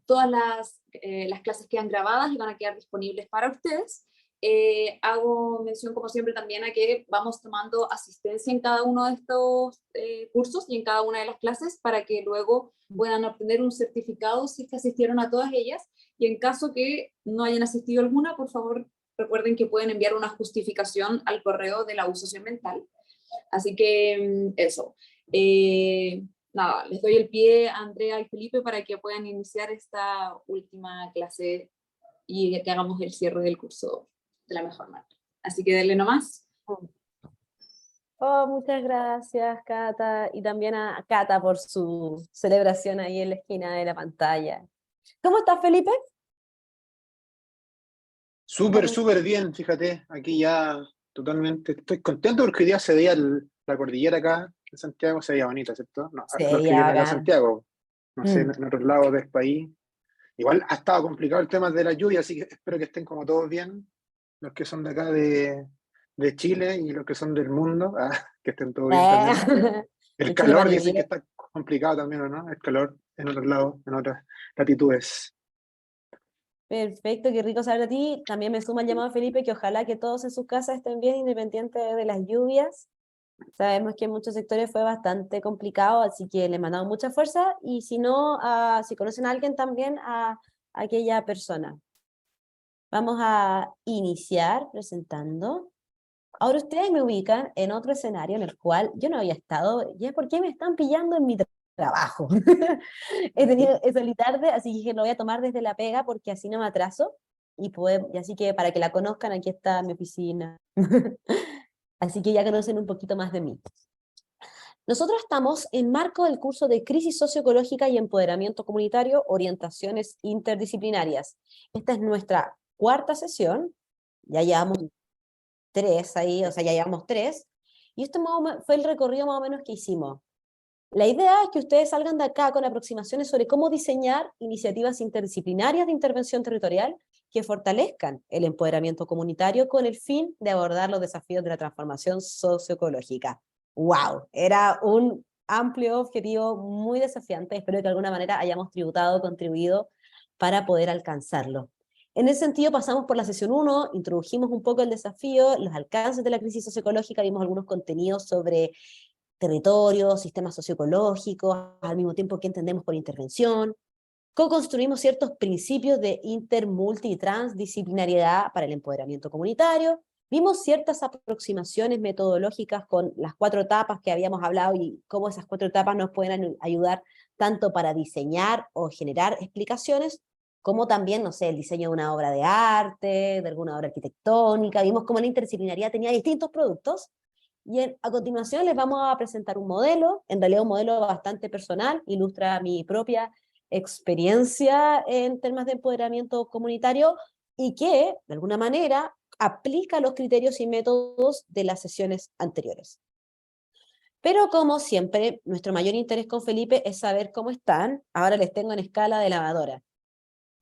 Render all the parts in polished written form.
Todas las clases quedan grabadas y van a quedar disponibles para ustedes. Hago mención, como siempre, también a que vamos tomando asistencia en cada uno de estos cursos y en cada una de las clases para que luego puedan obtener un certificado si es que asistieron a todas ellas, y en caso que no hayan asistido a alguna, por favor recuerden que pueden enviar una justificación al correo de la U Socioambiental. Así que eso. Nada, les doy el pie a Andrea y Felipe para que puedan iniciar esta última clase y que hagamos el cierre del curso de la mejor manera. Así que denle nomás. Oh, muchas gracias, Cata, y también a Cata por su celebración ahí en la esquina de la pantalla. ¿Cómo estás, Felipe? Súper bien, fíjate, aquí ya totalmente, estoy contento porque hoy día se veía la cordillera acá en Santiago, se veía bonita, ¿cierto? No, Sí, los que ya viven acá en bacán. Santiago, no sé, en otros lados del país. Igual ha estado complicado el tema de la lluvia, así que espero que estén como todos bien, los que son de acá de Chile y los que son del mundo, que estén todos bien también. El En Chile calor van a dicen que vivir. está complicado también, ¿o no? El calor en otros lados, en otras latitudes. Perfecto, qué rico saber de ti. También me suma el llamado a Felipe, que ojalá que todos en sus casas estén bien, independientes de las lluvias. Sabemos que en muchos sectores fue bastante complicado, así que le mandamos mucha fuerza, y si no, si conocen a alguien también, a aquella persona. Vamos a iniciar presentando. Ahora ustedes me ubican en otro escenario en el cual yo no había estado, y es porque me están pillando en mi trabajo. He salido tarde, así que dije, lo voy a tomar desde la pega porque así no me atraso, y así que para que la conozcan, aquí está mi oficina. Así que ya conocen un poquito más de mí. Nosotros estamos en marco del curso de Crisis Socioecológica y Empoderamiento Comunitario, Orientaciones Interdisciplinarias. Esta es nuestra cuarta sesión, ya llevamos 3 ahí, o sea, ya llevamos 3, y este fue el recorrido más o menos que hicimos. La idea es que ustedes salgan de acá con aproximaciones sobre cómo diseñar iniciativas interdisciplinarias de intervención territorial que fortalezcan el empoderamiento comunitario con el fin de abordar los desafíos de la transformación socioecológica. ¡Wow! Era un amplio objetivo muy desafiante. Espero que de alguna manera hayamos contribuido para poder alcanzarlo. En ese sentido, pasamos por la sesión 1, introdujimos un poco el desafío, los alcances de la crisis socioecológica, vimos algunos contenidos sobre territorios, sistemas socioecológicos, al mismo tiempo que entendemos por intervención. Co-construimos ciertos principios de inter, multi y transdisciplinariedad para el empoderamiento comunitario. Vimos ciertas aproximaciones metodológicas con las 4 etapas que habíamos hablado y cómo esas 4 etapas nos pueden ayudar tanto para diseñar o generar explicaciones, como también, no sé, el diseño de una obra de arte, de alguna obra arquitectónica. Vimos cómo la interdisciplinaridad tenía distintos productos. Y a continuación les vamos a presentar un modelo, en realidad un modelo bastante personal, ilustra mi propia experiencia en temas de empoderamiento comunitario y que, de alguna manera, aplica los criterios y métodos de las sesiones anteriores. Pero como siempre, nuestro mayor interés con Felipe es saber cómo están. Ahora les tengo en escala de lavadora.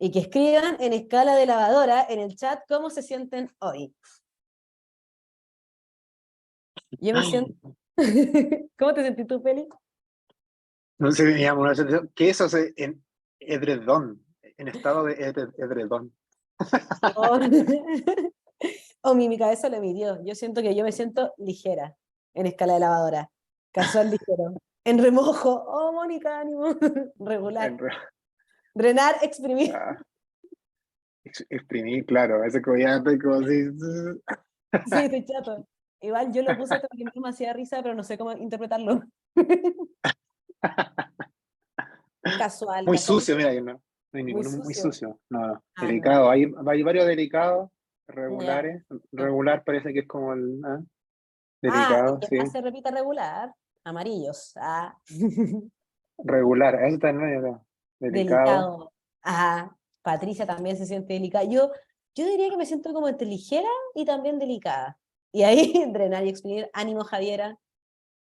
Y que escriban en escala de lavadora en el chat cómo se sienten hoy. Yo me siento... ¿Cómo te sentís tú, Feli? No sé, me llama una sensación. ¿Qué es eso en edredón? En estado de edredón. Oh, oh, mi cabeza lo midió. Yo siento que yo me siento ligera en escala de lavadora. Casual ligero. En remojo. Oh, Mónica, ánimo. Regular. Drenar, exprimir. Ah, exprimir, claro. A veces como ya estoy como así. Sí, estoy chato. Igual yo lo puse porque me hacía risa, pero no sé cómo interpretarlo. Casual, Muy casual. sucio, mira, que no, no hay Muy ninguno muy sucio. sucio. No, no. Ah, no. Delicado. Hay varios delicados, Ya. regulares. Regular parece que es como el Y delicado, que sí. más se repita regular. Amarillos. Ah. Regular, eso está en medio, ¿no? Delicado. Delicado. Ajá. Patricia también se siente delicada. Yo diría que me siento como entre ligera y también delicada. Y ahí, drenar y exprimir. Ánimo, Javiera.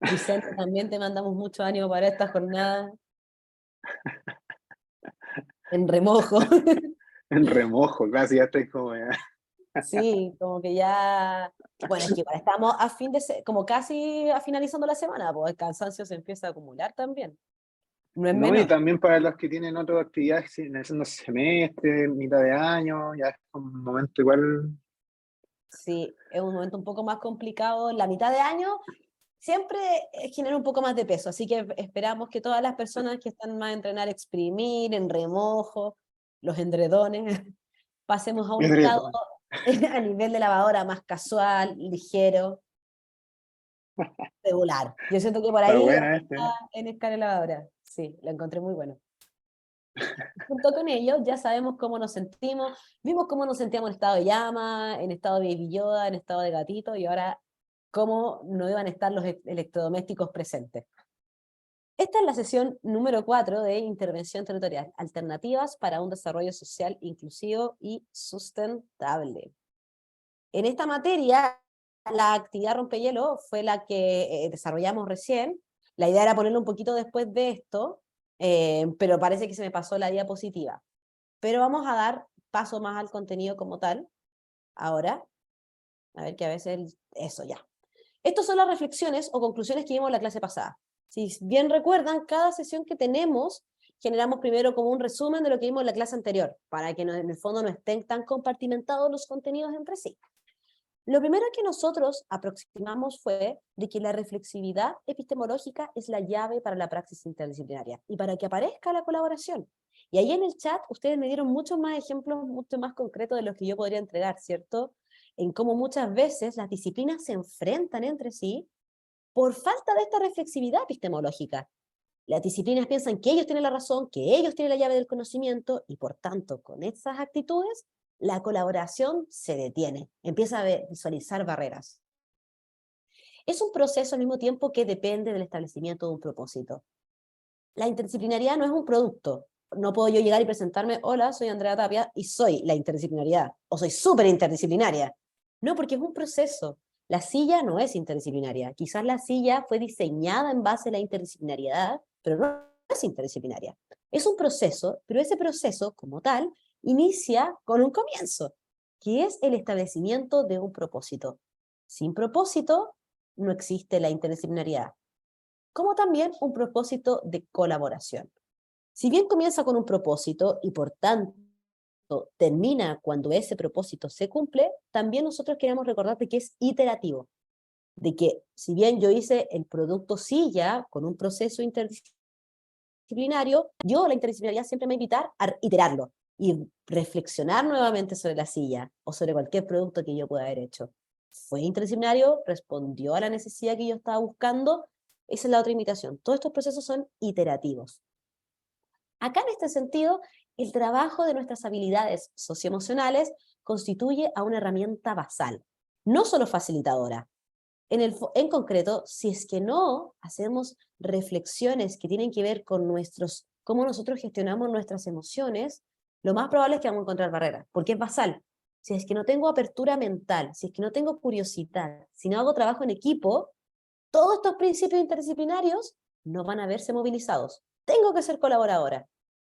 Vicente, también te mandamos mucho ánimo para esta jornada. En remojo. En remojo, casi ya estoy como ya. Sí, como que ya... Bueno, es que igual estamos a como casi finalizando la semana, pues el cansancio se empieza a acumular también. No es No, y menor. también para los que tienen otras actividades, si en el semestre, mitad de año, ya es un momento igual. Sí, es un momento un poco más complicado. La mitad de año siempre genera un poco más de peso, así que esperamos que todas las personas que están más a entrenar, exprimir, en remojo, los endredones, pasemos a un estado a nivel de lavadora más casual, ligero, regular. Yo siento que por Está ahí buena está este. en escala de lavadora. Sí, lo encontré muy bueno. Junto con ellos ya sabemos cómo nos sentimos, vimos cómo nos sentíamos en estado de llama, en estado de Baby Yoda, en estado de gatito, y ahora cómo no iban a estar los electrodomésticos presentes. Esta es la sesión número 4 de Intervención Territorial, Alternativas para un Desarrollo Social Inclusivo y Sustentable. En esta materia, la actividad rompehielo fue la que desarrollamos recién. La idea era ponerlo un poquito después de esto, pero parece que se me pasó la diapositiva. Pero vamos a dar paso más al contenido como tal, ahora. A ver que a veces, eso ya. Estas son las reflexiones o conclusiones que vimos en la clase pasada. Si bien recuerdan, cada sesión que tenemos, generamos primero como un resumen de lo que vimos en la clase anterior, para que en el fondo no estén tan compartimentados los contenidos entre sí. Lo primero que nosotros aproximamos fue de que la reflexividad epistemológica es la llave para la praxis interdisciplinaria y para que aparezca la colaboración. Y ahí en el chat ustedes me dieron muchos más ejemplos, mucho más concretos de los que yo podría entregar, ¿cierto? En cómo muchas veces las disciplinas se enfrentan entre sí por falta de esta reflexividad epistemológica. Las disciplinas piensan que ellos tienen la razón, que ellos tienen la llave del conocimiento y por tanto con esas actitudes la colaboración se detiene, empieza a visualizar barreras. Es un proceso al mismo tiempo que depende del establecimiento de un propósito. La interdisciplinariedad no es un producto. No puedo yo llegar y presentarme, hola, soy Andrea Tapia y soy la interdisciplinariedad, o soy súper interdisciplinaria. No, porque es un proceso. La silla no es interdisciplinaria. Quizás la silla fue diseñada en base a la interdisciplinariedad, pero no es interdisciplinaria. Es un proceso, pero ese proceso, como tal, inicia con un comienzo, que es el establecimiento de un propósito. Sin propósito, no existe la interdisciplinariedad, como también un propósito de colaboración. Si bien comienza con un propósito y por tanto termina cuando ese propósito se cumple, también nosotros queremos recordar de que es iterativo, de que si bien yo hice el producto silla con un proceso interdisciplinario, yo la interdisciplinaridad siempre me va a invitar a iterarlo y reflexionar nuevamente sobre la silla o sobre cualquier producto que yo pueda haber hecho. ¿Fue interdisciplinario? ¿Respondió a la necesidad que yo estaba buscando? Esa es la otra invitación. Todos estos procesos son iterativos. Acá en este sentido, el trabajo de nuestras habilidades socioemocionales constituye a una herramienta basal, no solo facilitadora. En concreto, si es que no hacemos reflexiones que tienen que ver con cómo nosotros gestionamos nuestras emociones, lo más probable es que vamos a encontrar barreras, porque es basal. Si es que no tengo apertura mental, si es que no tengo curiosidad, si no hago trabajo en equipo, todos estos principios interdisciplinarios no van a verse movilizados. Tengo que ser colaboradora.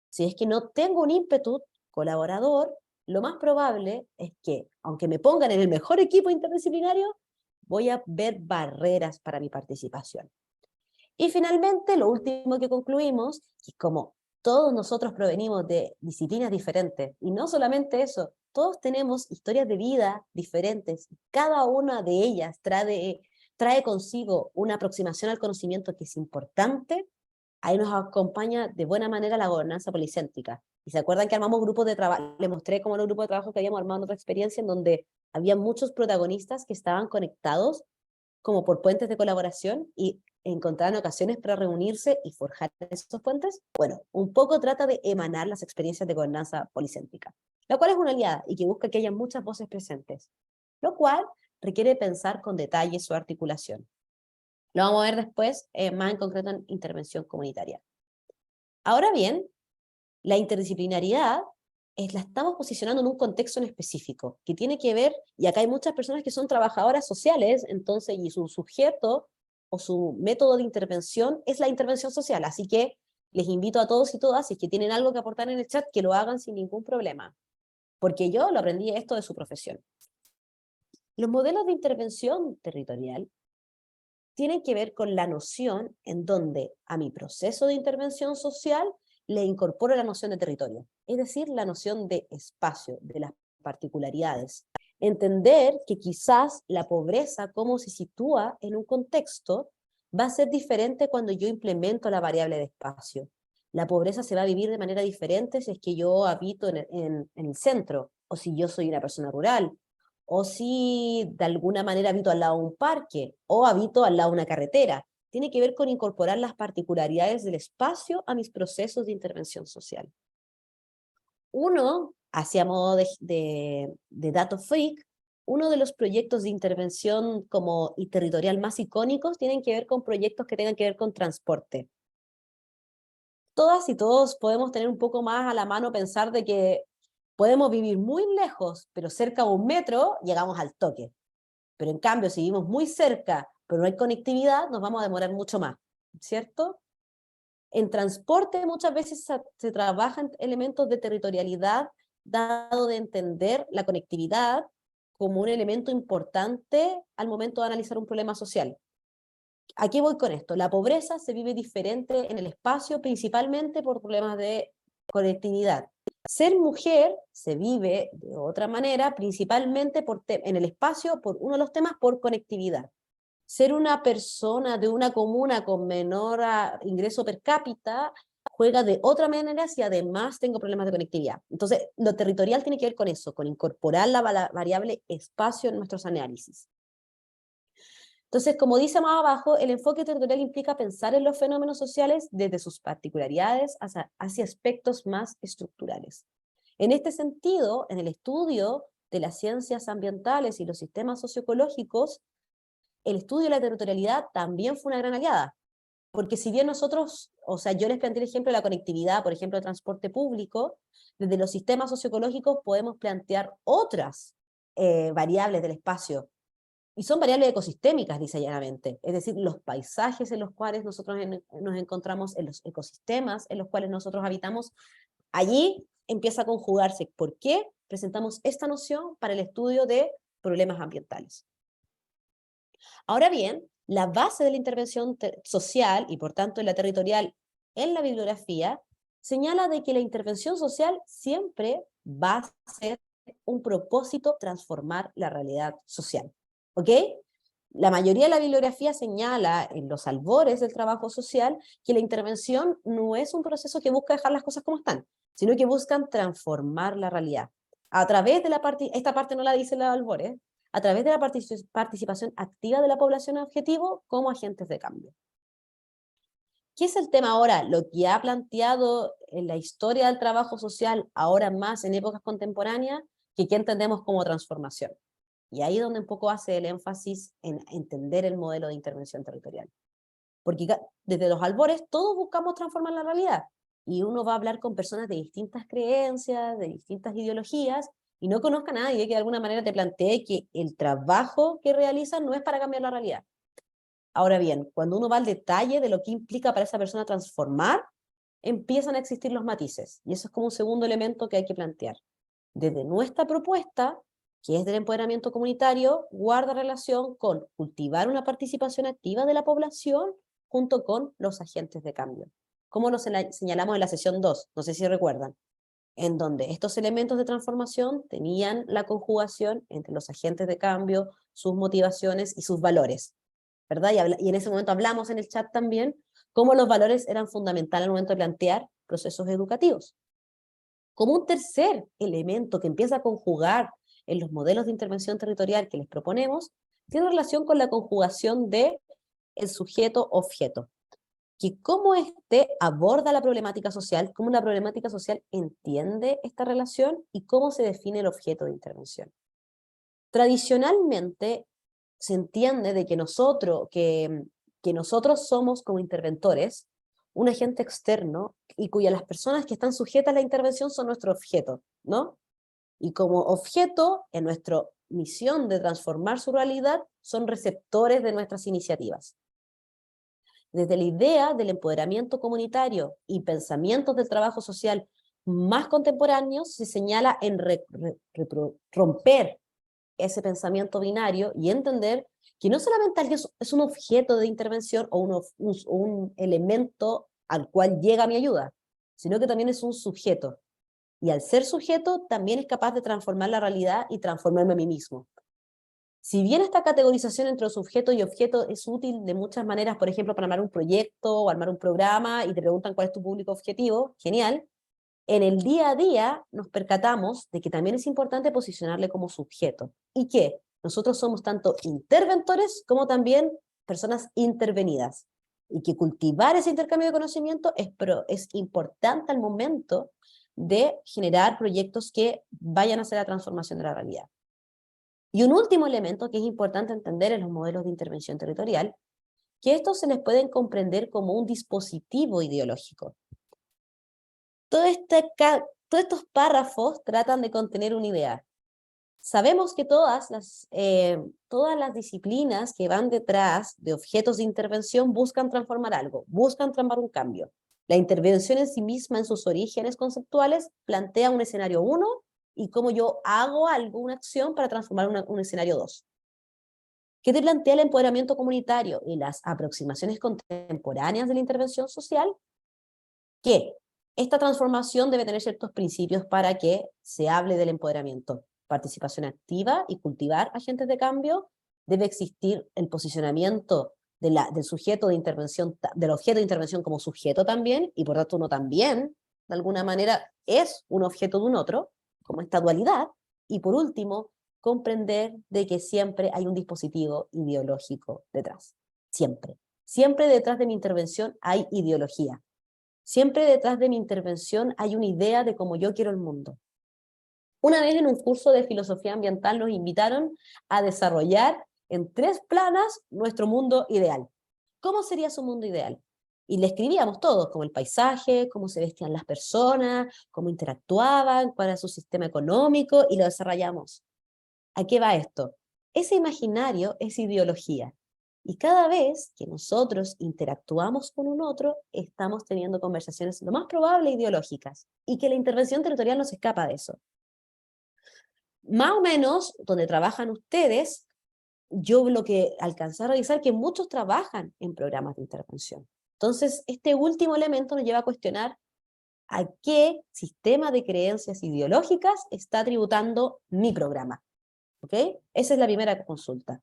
Si es que no tengo un ímpetu colaborador, lo más probable es que, aunque me pongan en el mejor equipo interdisciplinario, voy a ver barreras para mi participación. Y finalmente, lo último que concluimos, que como todos nosotros provenimos de disciplinas diferentes, y no solamente eso, todos tenemos historias de vida diferentes, cada una de ellas trae consigo una aproximación al conocimiento que es importante. Ahí nos acompaña de buena manera la gobernanza policéntrica. Y se acuerdan que armamos grupos de trabajo, les mostré cómo era un grupo de trabajo que habíamos armado en otra experiencia en donde había muchos protagonistas que estaban conectados como por puentes de colaboración y encontraban ocasiones para reunirse y forjar esos puentes. Bueno, un poco trata de emanar las experiencias de gobernanza policéntrica, la cual es una aliada y que busca que haya muchas voces presentes, lo cual requiere pensar con detalle su articulación. Lo vamos a ver después, más en concreto en intervención comunitaria. Ahora bien, la interdisciplinariedad la estamos posicionando en un contexto en específico, que tiene que ver, y acá hay muchas personas que son trabajadoras sociales, entonces, y su sujeto o su método de intervención es la intervención social, así que les invito a todos y todas, si es que tienen algo que aportar en el chat, que lo hagan sin ningún problema, porque yo lo aprendí esto de su profesión. Los modelos de intervención territorial tienen que ver con la noción en donde a mi proceso de intervención social le incorporo la noción de territorio, es decir, la noción de espacio, de las particularidades. Entender que quizás la pobreza, cómo se sitúa en un contexto, va a ser diferente cuando yo implemento la variable de espacio. La pobreza se va a vivir de manera diferente si es que yo habito en el centro, o si yo soy una persona rural, o si de alguna manera habito al lado de un parque, o habito al lado de una carretera. Tiene que ver con incorporar las particularidades del espacio a mis procesos de intervención social. Uno, hacia modo de dato freak, uno de los proyectos de intervención como y territorial más icónicos tienen que ver con proyectos que tengan que ver con transporte. Todas y todos podemos tener un poco más a la mano pensar de que podemos vivir muy lejos, pero cerca de un metro llegamos al toque. Pero en cambio, si vivimos muy cerca, pero no hay conectividad, nos vamos a demorar mucho más, ¿cierto? En transporte muchas veces se trabajan elementos de territorialidad, dado de entender la conectividad como un elemento importante al momento de analizar un problema social. ¿A qué voy con esto? La pobreza se vive diferente en el espacio, principalmente por problemas de conectividad. Ser mujer se vive de otra manera, principalmente en el espacio, por uno de los temas, por conectividad. Ser una persona de una comuna con menor ingreso per cápita juega de otra manera si además tengo problemas de conectividad. Entonces, lo territorial tiene que ver con eso, con incorporar la variable espacio en nuestros análisis. Entonces, como dice más abajo, el enfoque territorial implica pensar en los fenómenos sociales desde sus particularidades hacia aspectos más estructurales. En este sentido, en el estudio de las ciencias ambientales y los sistemas socioecológicos, el estudio de la territorialidad también fue una gran aliada, porque si bien nosotros, o sea, yo les planteé el ejemplo de la conectividad, por ejemplo, el transporte público, desde los sistemas socioecológicos podemos plantear otras variables del espacio, y son variables ecosistémicas, dice llanamente, es decir, los paisajes en los cuales nosotros nos encontramos, en los ecosistemas en los cuales nosotros habitamos, allí empieza a conjugarse. ¿Por qué presentamos esta noción para el estudio de problemas ambientales? Ahora bien, la base de la intervención social y por tanto de la territorial en la bibliografía señala de que la intervención social siempre va a ser un propósito transformar la realidad social. ¿Ok? La mayoría de la bibliografía señala en los albores del trabajo social que la intervención no es un proceso que busca dejar las cosas como están, sino que buscan transformar la realidad. A través de esta parte no la dice los albores, a través de la participación activa de la población objetivo como agentes de cambio. ¿Qué es el tema ahora? Lo que ha planteado en la historia del trabajo social, ahora más en épocas contemporáneas, que entendemos como transformación. Y ahí es donde un poco hace el énfasis en entender el modelo de intervención territorial. Porque desde los albores todos buscamos transformar la realidad. Y uno va a hablar con personas de distintas creencias, de distintas ideologías, y no conozca a nadie que de alguna manera te plantee que el trabajo que realizan no es para cambiar la realidad. Ahora bien, cuando uno va al detalle de lo que implica para esa persona transformar, empiezan a existir los matices. Y eso es como un segundo elemento que hay que plantear. Desde nuestra propuesta, que es del empoderamiento comunitario, guarda relación con cultivar una participación activa de la población junto con los agentes de cambio. Como lo señalamos en la sesión 2, no sé si recuerdan, en donde estos elementos de transformación tenían la conjugación entre los agentes de cambio, sus motivaciones y sus valores, ¿verdad? Y en ese momento hablamos en el chat también cómo los valores eran fundamentales al momento de plantear procesos educativos. Como un tercer elemento que empieza a conjugar en los modelos de intervención territorial que les proponemos, tiene relación con la conjugación de el sujeto-objeto, que cómo éste aborda la problemática social, cómo la problemática social entiende esta relación y cómo se define el objeto de intervención. Tradicionalmente se entiende de que nosotros somos como interventores un agente externo y las personas que están sujetas a la intervención son nuestro objeto, ¿no? Y como objeto, en nuestra misión de transformar su realidad, son receptores de nuestras iniciativas. Desde la idea del empoderamiento comunitario y pensamientos del trabajo social más contemporáneos, se señala en romper ese pensamiento binario y entender que no solamente alguien es un objeto de intervención o un elemento al cual llega mi ayuda, sino que también es un sujeto. Y al ser sujeto, también es capaz de transformar la realidad y transformarme a mí mismo. Si bien esta categorización entre sujeto y objeto es útil de muchas maneras, por ejemplo, para armar un proyecto o armar un programa y te preguntan cuál es tu público objetivo, genial, en el día a día nos percatamos de que también es importante posicionarle como sujeto y que nosotros somos tanto interventores como también personas intervenidas y que cultivar ese intercambio de conocimiento es importante al momento de generar proyectos que vayan a hacer la transformación de la realidad. Y un último elemento que es importante entender en los modelos de intervención territorial, que estos se les pueden comprender como un dispositivo ideológico. Todos estos párrafos tratan de contener una idea. Sabemos que todas las disciplinas que van detrás de objetos de intervención buscan transformar algo, buscan transformar un cambio. La intervención en sí misma, en sus orígenes conceptuales, plantea un escenario 1 y cómo yo hago alguna acción para transformar un escenario 2. ¿Qué te plantea el empoderamiento comunitario y las aproximaciones contemporáneas de la intervención social? Que esta transformación debe tener ciertos principios para que se hable del empoderamiento. Participación activa y cultivar agentes de cambio. Debe existir el posicionamiento del sujeto de intervención, del objeto de intervención como sujeto también, y por tanto uno también, de alguna manera, es un objeto de un otro, como esta dualidad. Y por último, comprender de que siempre hay un dispositivo ideológico detrás. Siempre. Siempre detrás de mi intervención hay ideología. Siempre detrás de mi intervención hay una idea de cómo yo quiero el mundo. Una vez en un curso de filosofía ambiental nos invitaron a desarrollar en 3 planas nuestro mundo ideal. ¿Cómo sería su mundo ideal? Y le escribíamos todos, como el paisaje, cómo se vestían las personas, cómo interactuaban, cuál era su sistema económico, y lo desarrollamos. ¿A qué va esto? Ese imaginario es ideología. Y cada vez que nosotros interactuamos con un otro, estamos teniendo conversaciones lo más probable ideológicas. Y que la intervención territorial no se escapa de eso. Más o menos, donde trabajan ustedes, yo lo que alcancé a revisar que muchos trabajan en programas de intervención. Entonces, este último elemento nos lleva a cuestionar a qué sistema de creencias ideológicas está tributando mi programa. ¿Ok? Esa es la primera consulta.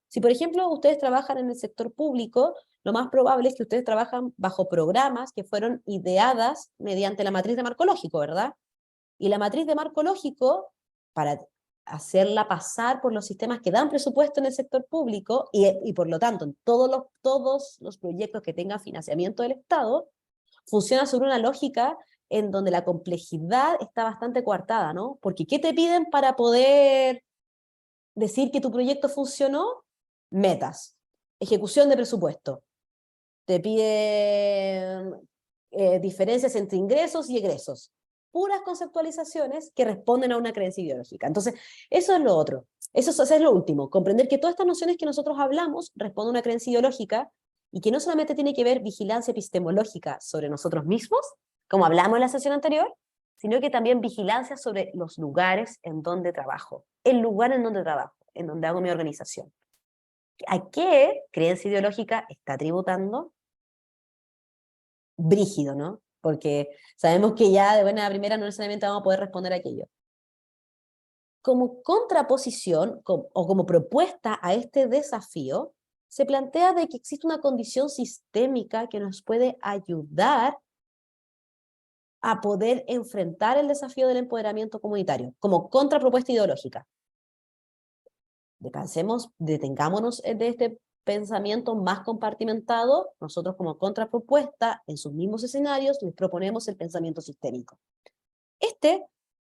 Si, por ejemplo, ustedes trabajan en el sector público, lo más probable es que ustedes trabajan bajo programas que fueron ideadas mediante la matriz de marco lógico, ¿verdad? Y la matriz de marco lógico, para hacerla pasar por los sistemas que dan presupuesto en el sector público y por lo tanto en todos los proyectos que tengan financiamiento del Estado, funciona sobre una lógica en donde la complejidad está bastante coartada, ¿no? Porque ¿qué te piden para poder decir que tu proyecto funcionó? Metas, ejecución de presupuesto. Te piden diferencias entre ingresos y egresos. Puras conceptualizaciones que responden a una creencia ideológica. Entonces, eso es lo otro. Eso es lo último. Comprender que todas estas nociones que nosotros hablamos responden a una creencia ideológica y que no solamente tiene que ver vigilancia epistemológica sobre nosotros mismos, como hablamos en la sesión anterior, sino que también vigilancia sobre los lugares en donde trabajo, el lugar en donde trabajo, en donde hago mi organización. ¿A qué creencia ideológica está tributando? Brígido, ¿no? Porque sabemos que ya de buena primera no necesariamente vamos a poder responder a aquello. Como contraposición o como propuesta a este desafío, se plantea de que existe una condición sistémica que nos puede ayudar a poder enfrentar el desafío del empoderamiento comunitario, como contrapropuesta ideológica. Detengámonos de este pensamiento más compartimentado. Nosotros como contrapropuesta, en sus mismos escenarios, les proponemos el pensamiento sistémico.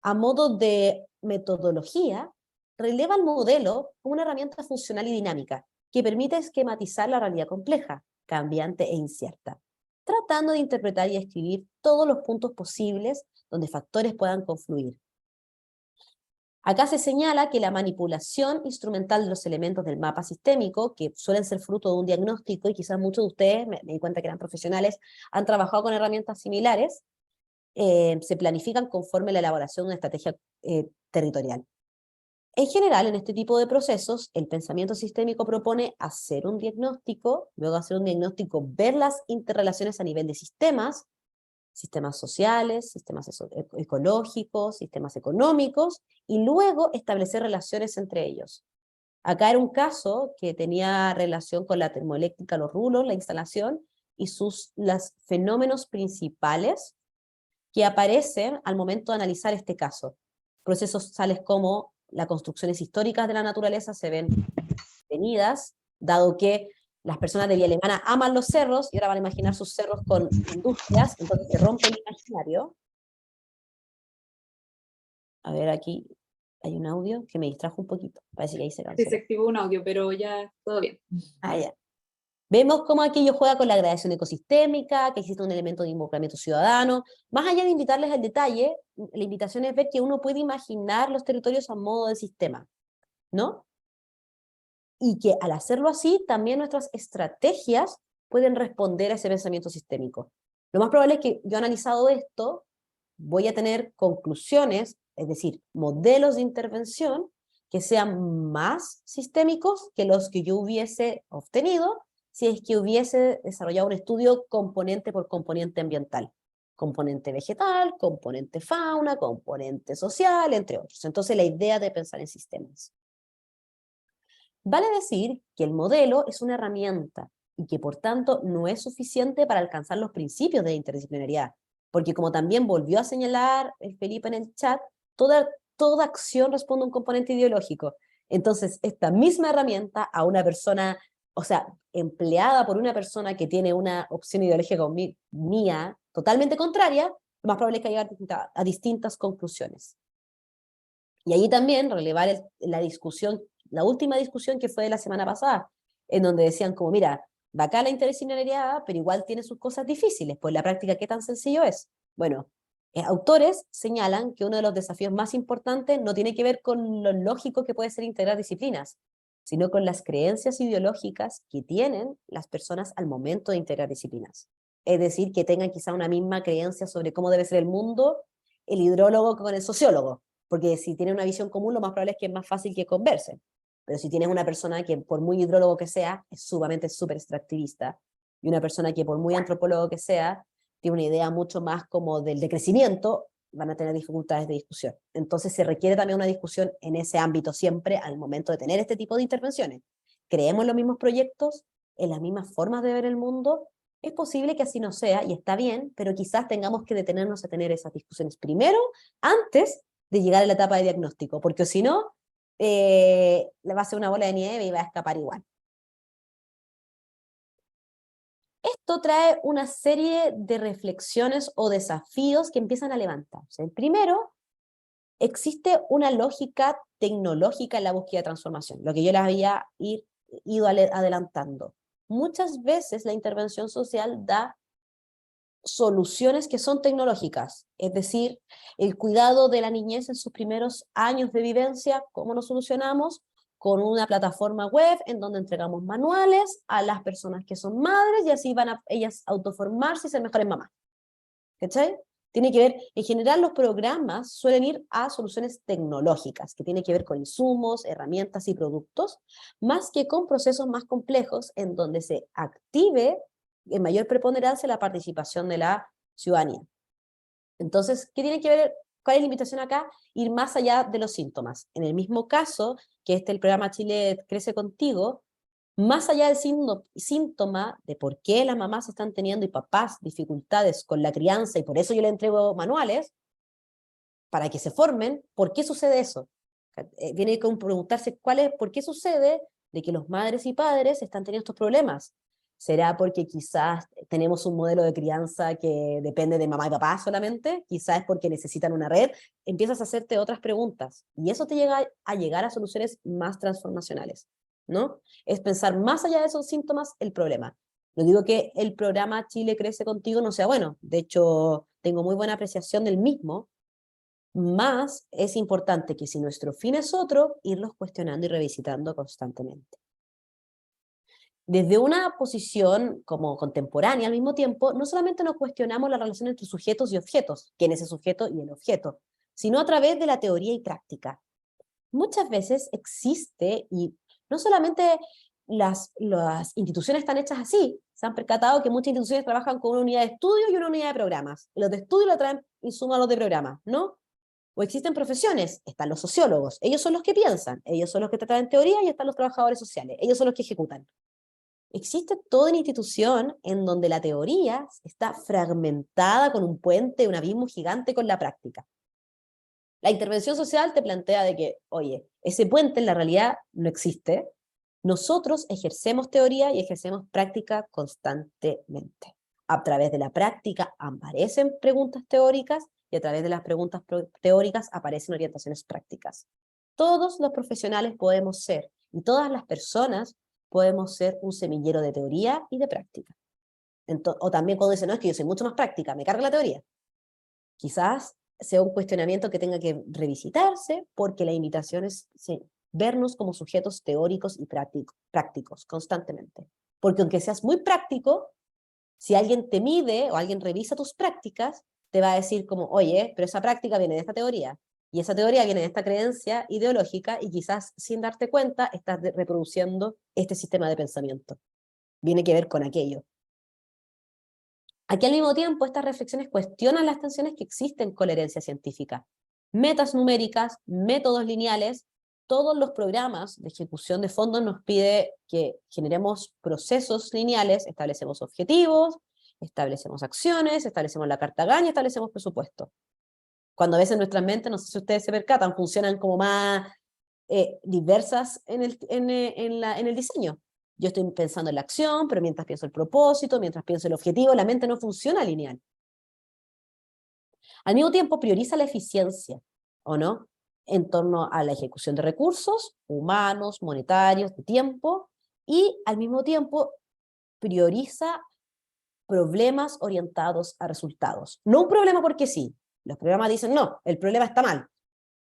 A modo de metodología, releva el modelo como una herramienta funcional y dinámica que permite esquematizar la realidad compleja, cambiante e incierta, tratando de interpretar y escribir todos los puntos posibles donde factores puedan confluir. Acá se señala que la manipulación instrumental de los elementos del mapa sistémico, que suelen ser fruto de un diagnóstico, y quizás muchos de ustedes, me di cuenta que eran profesionales, han trabajado con herramientas similares, se planifican conforme a la elaboración de una estrategia territorial. En general, en este tipo de procesos, el pensamiento sistémico propone hacer un diagnóstico, luego hacer un diagnóstico, ver las interrelaciones a nivel de sistemas, sistemas sociales, sistemas ecológicos, sistemas económicos, y luego establecer relaciones entre ellos. Acá era un caso que tenía relación con la termoeléctrica, los rulos, la instalación, y los fenómenos principales que aparecen al momento de analizar este caso. Procesos tales como las construcciones históricas de la naturaleza se ven venidas, dado que las personas de Villa Alemana aman los cerros y ahora van a imaginar sus cerros con industrias, entonces se rompe el imaginario. A ver, aquí hay un audio que me distrajo un poquito, parece que ahí se Sí, se canceló. activó un audio, pero ya todo bien. Ah, ya. Vemos cómo aquello juega con la gradación ecosistémica, que existe un elemento de involucramiento ciudadano. Más allá de invitarles al detalle, la invitación es ver que uno puede imaginar los territorios a modo de sistema, ¿no? Y que al hacerlo así, también nuestras estrategias pueden responder a ese pensamiento sistémico. Lo más probable es que yo analizado esto, voy a tener conclusiones, es decir, modelos de intervención que sean más sistémicos que los que yo hubiese obtenido si es que hubiese desarrollado un estudio componente por componente ambiental. Componente vegetal, componente fauna, componente social, entre otros. Entonces la idea de pensar en sistemas. Vale decir que el modelo es una herramienta y que por tanto no es suficiente para alcanzar los principios de la interdisciplinariedad, porque como también volvió a señalar el Felipe en el chat, toda acción responde a un componente ideológico. Entonces, esta misma herramienta a una persona, o sea, empleada por una persona que tiene una opción ideológica mía totalmente contraria, lo más probable es que llegue a distintas conclusiones. Y ahí también relevar la discusión, la última discusión que fue de la semana pasada, en donde decían como, mira, bacán la interdisciplinariedad, pero igual tiene sus cosas difíciles, pues la práctica, ¿qué tan sencillo es? Bueno, autores señalan que uno de los desafíos más importantes no tiene que ver con lo lógico que puede ser integrar disciplinas, sino con las creencias ideológicas que tienen las personas al momento de integrar disciplinas. Es decir, que tengan quizá una misma creencia sobre cómo debe ser el mundo el hidrólogo con el sociólogo, porque si tienen una visión común, lo más probable es que es más fácil que conversen. Pero si tienes una persona que, por muy hidrólogo que sea, es sumamente súper extractivista, y una persona que, por muy antropólogo que sea, tiene una idea mucho más como del decrecimiento, van a tener dificultades de discusión. Entonces se requiere también una discusión en ese ámbito siempre al momento de tener este tipo de intervenciones. ¿Creemos en los mismos proyectos? ¿En las mismas formas de ver el mundo? Es posible que así no sea, y está bien, pero quizás tengamos que detenernos a tener esas discusiones primero, antes de llegar a la etapa de diagnóstico, porque si no, le va a ser una bola de nieve y va a escapar igual. Esto trae una serie de reflexiones o desafíos que empiezan a levantarse. El primero, existe una lógica tecnológica en la búsqueda de transformación, lo que yo les había ido adelantando. Muchas veces la intervención social da soluciones que son tecnológicas, es decir, el cuidado de la niñez en sus primeros años de vivencia, ¿cómo lo solucionamos? Con una plataforma web en donde entregamos manuales a las personas que son madres y así van a ellas autoformarse y ser mejores mamás. ¿Cachai? Tiene que ver, en general los programas suelen ir a soluciones tecnológicas, que tienen que ver con insumos, herramientas y productos, más que con procesos más complejos en donde se active en mayor preponderancia la participación de la ciudadanía. Entonces, ¿qué tiene que ver? ¿Cuál es la invitación acá? Ir más allá de los síntomas. En el mismo caso que el programa Chile Crece Contigo, más allá del síntoma de por qué las mamás están teniendo y papás dificultades con la crianza y por eso yo les entrego manuales para que se formen, ¿por qué sucede eso? Viene con preguntarse por qué sucede de que los madres y padres están teniendo estos problemas. ¿Será porque quizás tenemos un modelo de crianza que depende de mamá y papá solamente? Quizás es porque necesitan una red. Empiezas a hacerte otras preguntas y eso te llega a llegar a soluciones más transformacionales, ¿no? Es pensar más allá de esos síntomas el problema. No digo que el programa Chile Crece Contigo no sea bueno, de hecho tengo muy buena apreciación del mismo, más es importante que si nuestro fin es otro, irlos cuestionando y revisitando constantemente. Desde una posición como contemporánea al mismo tiempo, no solamente nos cuestionamos la relación entre sujetos y objetos, quién es el sujeto y el objeto, sino a través de la teoría y práctica. muchas veces existe, y no solamente las instituciones están hechas así, se han percatado que muchas instituciones trabajan con una unidad de estudio y una unidad de programas. Los de estudio lo traen insumo a los de programas, ¿no? O existen profesiones, están los sociólogos, ellos son los que piensan, ellos son los que te traen teoría, y están los trabajadores sociales, ellos son los que ejecutan. Existe toda una institución en donde la teoría está fragmentada con un puente, un abismo gigante con la práctica. La intervención social te plantea de que, oye, ese puente en la realidad no existe. Nosotros ejercemos teoría y ejercemos práctica constantemente. A través de la práctica aparecen preguntas teóricas y a través de las preguntas teóricas aparecen orientaciones prácticas. Todos los profesionales podemos ser, y todas las personas podemos ser, un semillero de teoría y de práctica. O también cuando dicen, no, es que yo soy mucho más práctica, me carga la teoría. Quizás sea un cuestionamiento que tenga que revisitarse, porque la invitación es vernos como sujetos teóricos y prácticos constantemente. Porque aunque seas muy práctico, si alguien te mide o alguien revisa tus prácticas, te va a decir como, oye, pero esa práctica viene de esta teoría, y esa teoría viene de esta creencia ideológica, y quizás sin darte cuenta estás reproduciendo este sistema de pensamiento. Viene que ver con aquello. Aquí al mismo tiempo estas reflexiones cuestionan las tensiones que existen con la herencia científica. Metas numéricas, métodos lineales, todos los programas de ejecución de fondos nos pide que generemos procesos lineales, establecemos objetivos, establecemos acciones, establecemos la carta GAN y establecemos presupuesto. Cuando a veces nuestras mentes, no sé si ustedes se percatan, funcionan como más diversas en el diseño. Yo estoy pensando en la acción, pero mientras pienso el propósito, mientras pienso el objetivo, la mente no funciona lineal. Al mismo tiempo prioriza la eficiencia, ¿o no?, en torno a la ejecución de recursos humanos, monetarios, de tiempo, y al mismo tiempo prioriza problemas orientados a resultados. No un problema porque sí. Los programas dicen, no, el problema está mal.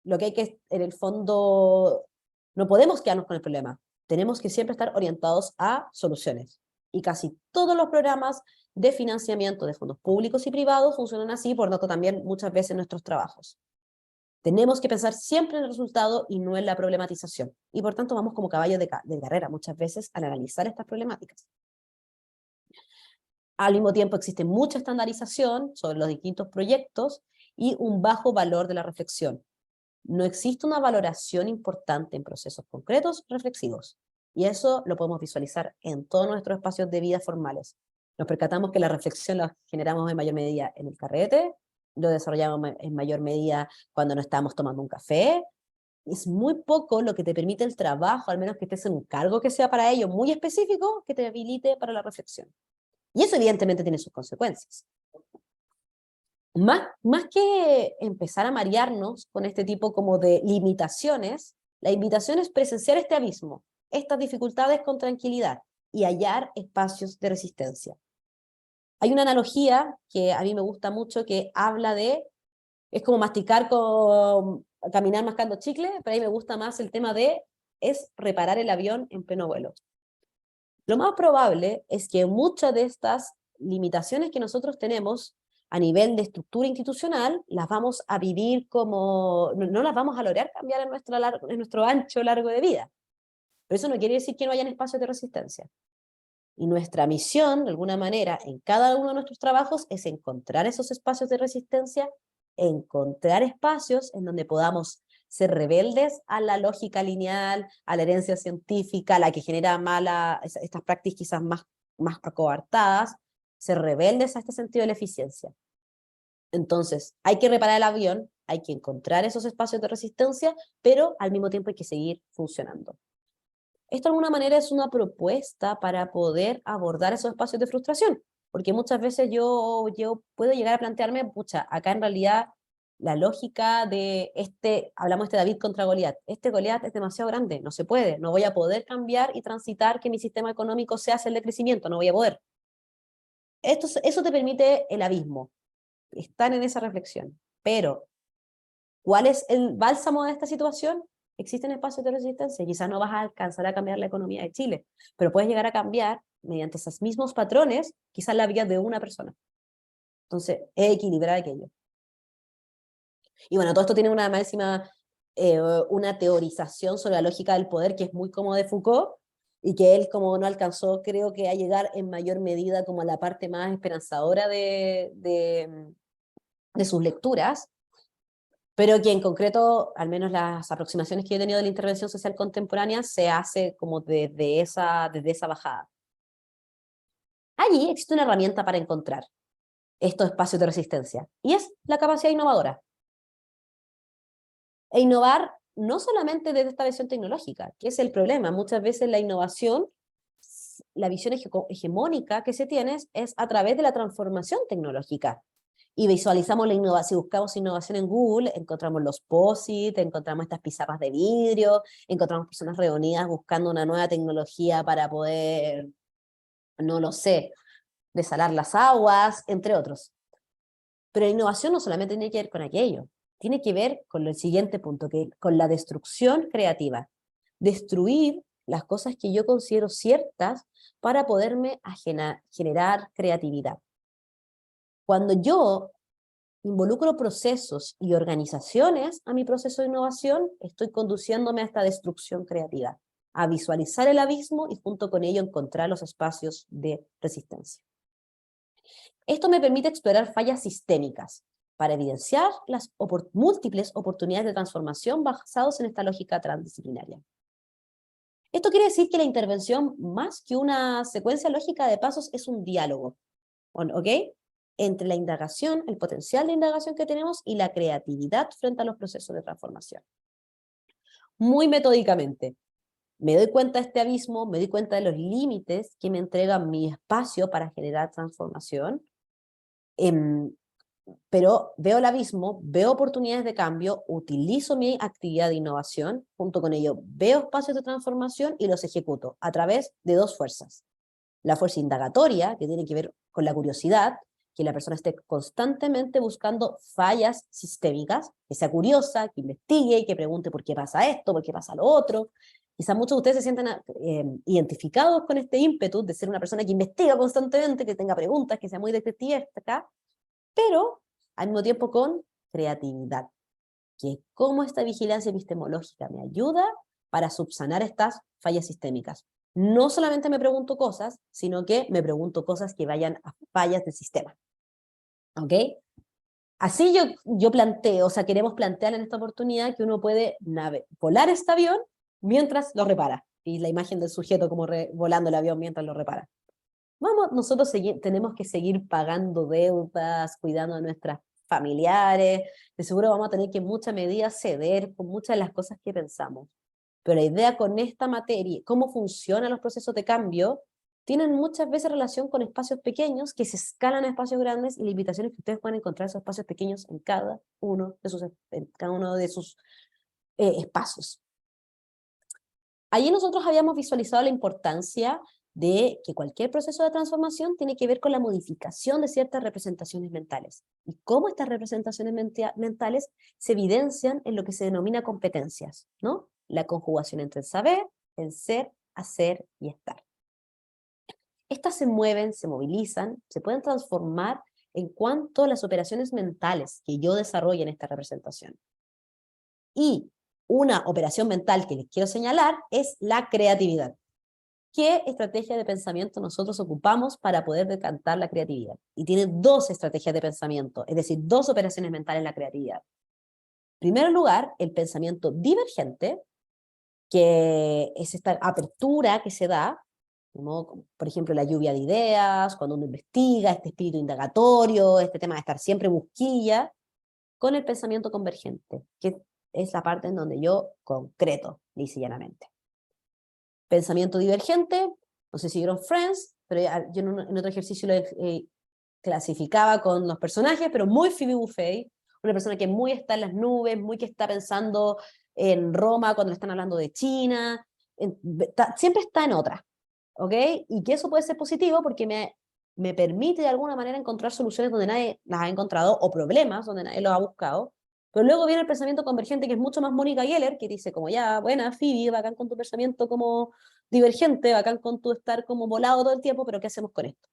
Lo que hay que, en el fondo, no podemos quedarnos con el problema. Tenemos que siempre estar orientados a soluciones. Y casi todos los programas de financiamiento de fondos públicos y privados funcionan así, por lo tanto también muchas veces en nuestros trabajos. Tenemos que pensar siempre en el resultado y no en la problematización. Y por tanto vamos como caballo de carrera muchas veces al analizar estas problemáticas. Al mismo tiempo existe mucha estandarización sobre los distintos proyectos y un bajo valor de la reflexión. No existe una valoración importante en procesos concretos reflexivos. Y eso lo podemos visualizar en todos nuestros espacios de vida formales. Nos percatamos que la reflexión la generamos en mayor medida en el carrete, lo desarrollamos en mayor medida cuando no estamos tomando un café. Es muy poco lo que te permite el trabajo, al menos que estés en un cargo que sea para ello muy específico, que te habilite para la reflexión. Y eso evidentemente tiene sus consecuencias. Más que empezar a marearnos con este tipo como de limitaciones, la invitación es presenciar este abismo, estas dificultades con tranquilidad y hallar espacios de resistencia. Hay una analogía que a mí me gusta mucho que habla de, es como caminar mascando chicle, pero a mí me gusta más el tema es reparar el avión en pleno vuelo. Lo más probable es que muchas de estas limitaciones que nosotros tenemos a nivel de estructura institucional, las vamos a vivir como, no las vamos a lograr cambiar en nuestro ancho largo de vida. Pero eso no quiere decir que no hayan espacios de resistencia. Y nuestra misión, de alguna manera, en cada uno de nuestros trabajos, es encontrar esos espacios de resistencia, encontrar espacios en donde podamos ser rebeldes a la lógica lineal, a la herencia científica, la que genera estas prácticas quizás más acobartadas, ser rebeldes a este sentido de la eficiencia. Entonces, hay que reparar el avión, hay que encontrar esos espacios de resistencia, pero al mismo tiempo hay que seguir funcionando. Esto de alguna manera es una propuesta para poder abordar esos espacios de frustración, porque muchas veces yo puedo llegar a plantearme, pucha, acá en realidad la lógica de hablamos de David contra Goliat, Goliat es demasiado grande, no se puede, no voy a poder cambiar y transitar que mi sistema económico sea el de crecimiento, no voy a poder. Eso te permite el abismo, estar en esa reflexión, pero ¿cuál es el bálsamo de esta situación? Existen espacios de resistencia, quizás no vas a alcanzar a cambiar la economía de Chile, pero puedes llegar a cambiar, mediante esos mismos patrones, quizás la vida de una persona. Entonces, es equilibrar aquello. Y bueno, todo esto tiene una máxima una teorización sobre la lógica del poder que es muy como de Foucault, y que él como no alcanzó, creo que a llegar en mayor medida como a la parte más esperanzadora de sus lecturas, pero que en concreto, al menos las aproximaciones que he tenido de la intervención social contemporánea, se hace como desde esa bajada. Allí existe una herramienta para encontrar estos espacios de resistencia, y es la capacidad innovadora. E innovar no solamente desde esta visión tecnológica, que es el problema. Muchas veces la innovación, la visión hegemónica que se tiene es a través de la transformación tecnológica. Y visualizamos la innovación, si buscamos innovación en Google, encontramos los POSIT, encontramos estas pizarras de vidrio, encontramos personas reunidas buscando una nueva tecnología para poder, no lo sé, desalar las aguas, entre otros. Pero la innovación no solamente tiene que ver con aquello, tiene que ver con el siguiente punto, que con la destrucción creativa. Destruir las cosas que yo considero ciertas para poderme generar creatividad. Cuando yo involucro procesos y organizaciones a mi proceso de innovación, estoy conduciéndome a esta destrucción creativa, a visualizar el abismo y junto con ello encontrar los espacios de resistencia. Esto me permite explorar fallas sistémicas para evidenciar las múltiples oportunidades de transformación basadas en esta lógica transdisciplinaria. Esto quiere decir que la intervención, más que una secuencia lógica de pasos, es un diálogo, ¿ok? Entre la indagación, el potencial de indagación que tenemos y la creatividad frente a los procesos de transformación. Muy metódicamente, me doy cuenta de este abismo, me doy cuenta de los límites que me entregan mi espacio para generar transformación, pero veo el abismo, veo oportunidades de cambio, utilizo mi actividad de innovación, junto con ello veo espacios de transformación y los ejecuto a través de dos fuerzas. La fuerza indagatoria, que tiene que ver con la curiosidad, que la persona esté constantemente buscando fallas sistémicas, que sea curiosa, que investigue y que pregunte por qué pasa esto, por qué pasa lo otro. Quizás muchos de ustedes se sientan identificados con este ímpetu de ser una persona que investiga constantemente, que tenga preguntas, que sea muy detectivesca, pero al mismo tiempo con creatividad, que es cómo esta vigilancia epistemológica me ayuda para subsanar estas fallas sistémicas. No solamente me pregunto cosas, sino que me pregunto cosas que vayan a fallas del sistema. ¿Ok? Así yo planteo, o sea, queremos plantear en esta oportunidad que uno puede volar este avión mientras lo repara. Y la imagen del sujeto como volando el avión mientras lo repara. Nosotros tenemos que seguir pagando deudas, cuidando a nuestras familiares, de seguro vamos a tener que en mucha medida ceder con muchas de las cosas que pensamos. Pero la idea con esta materia, cómo funcionan los procesos de cambio, tienen muchas veces relación con espacios pequeños que se escalan a espacios grandes y limitaciones que ustedes pueden encontrar en esos espacios pequeños en cada uno de sus espacios. Allí nosotros habíamos visualizado la importancia de que cualquier proceso de transformación tiene que ver con la modificación de ciertas representaciones mentales. Y cómo estas representaciones mentales se evidencian en lo que se denomina competencias, ¿no? La conjugación entre el saber, el ser, hacer y estar. Estas se mueven, se movilizan, se pueden transformar en cuanto a las operaciones mentales que yo desarrollo en esta representación. Y una operación mental que les quiero señalar es la creatividad. ¿Qué estrategia de pensamiento nosotros ocupamos para poder decantar la creatividad? Y tiene dos estrategias de pensamiento, es decir, dos operaciones mentales en la creatividad. En primer lugar, el pensamiento divergente, que es esta apertura que se da, como por ejemplo la lluvia de ideas, cuando uno investiga, este espíritu indagatorio, este tema de estar siempre busquilla, con el pensamiento convergente, que es la parte en donde yo concreto, lisa y llanamente. Pensamiento divergente, no sé si vieron Friends, pero yo en otro ejercicio lo clasificaba con los personajes, pero muy Phoebe Buffay, una persona que muy está en las nubes, muy que está pensando en Roma cuando le están hablando de China, siempre está en otra, ¿ok? Y que eso puede ser positivo porque me permite de alguna manera encontrar soluciones donde nadie las ha encontrado, o problemas donde nadie los ha buscado. Pero luego viene el pensamiento convergente, que es mucho más Mónica Geller, que dice como ya, buena, Phoebe, bacán con tu pensamiento como divergente, bacán con tu estar como volado todo el tiempo, pero ¿qué hacemos con esto?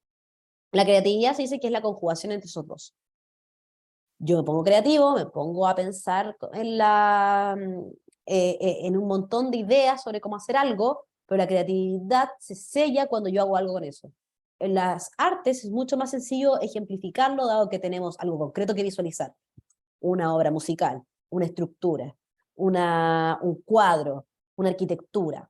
La creatividad se dice que es la conjugación entre esos dos. Yo me pongo creativo, me pongo a pensar en un montón de ideas sobre cómo hacer algo, pero la creatividad se sella cuando yo hago algo con eso. En las artes es mucho más sencillo ejemplificarlo, dado que tenemos algo concreto que visualizar. Una obra musical, una estructura, un cuadro, una arquitectura.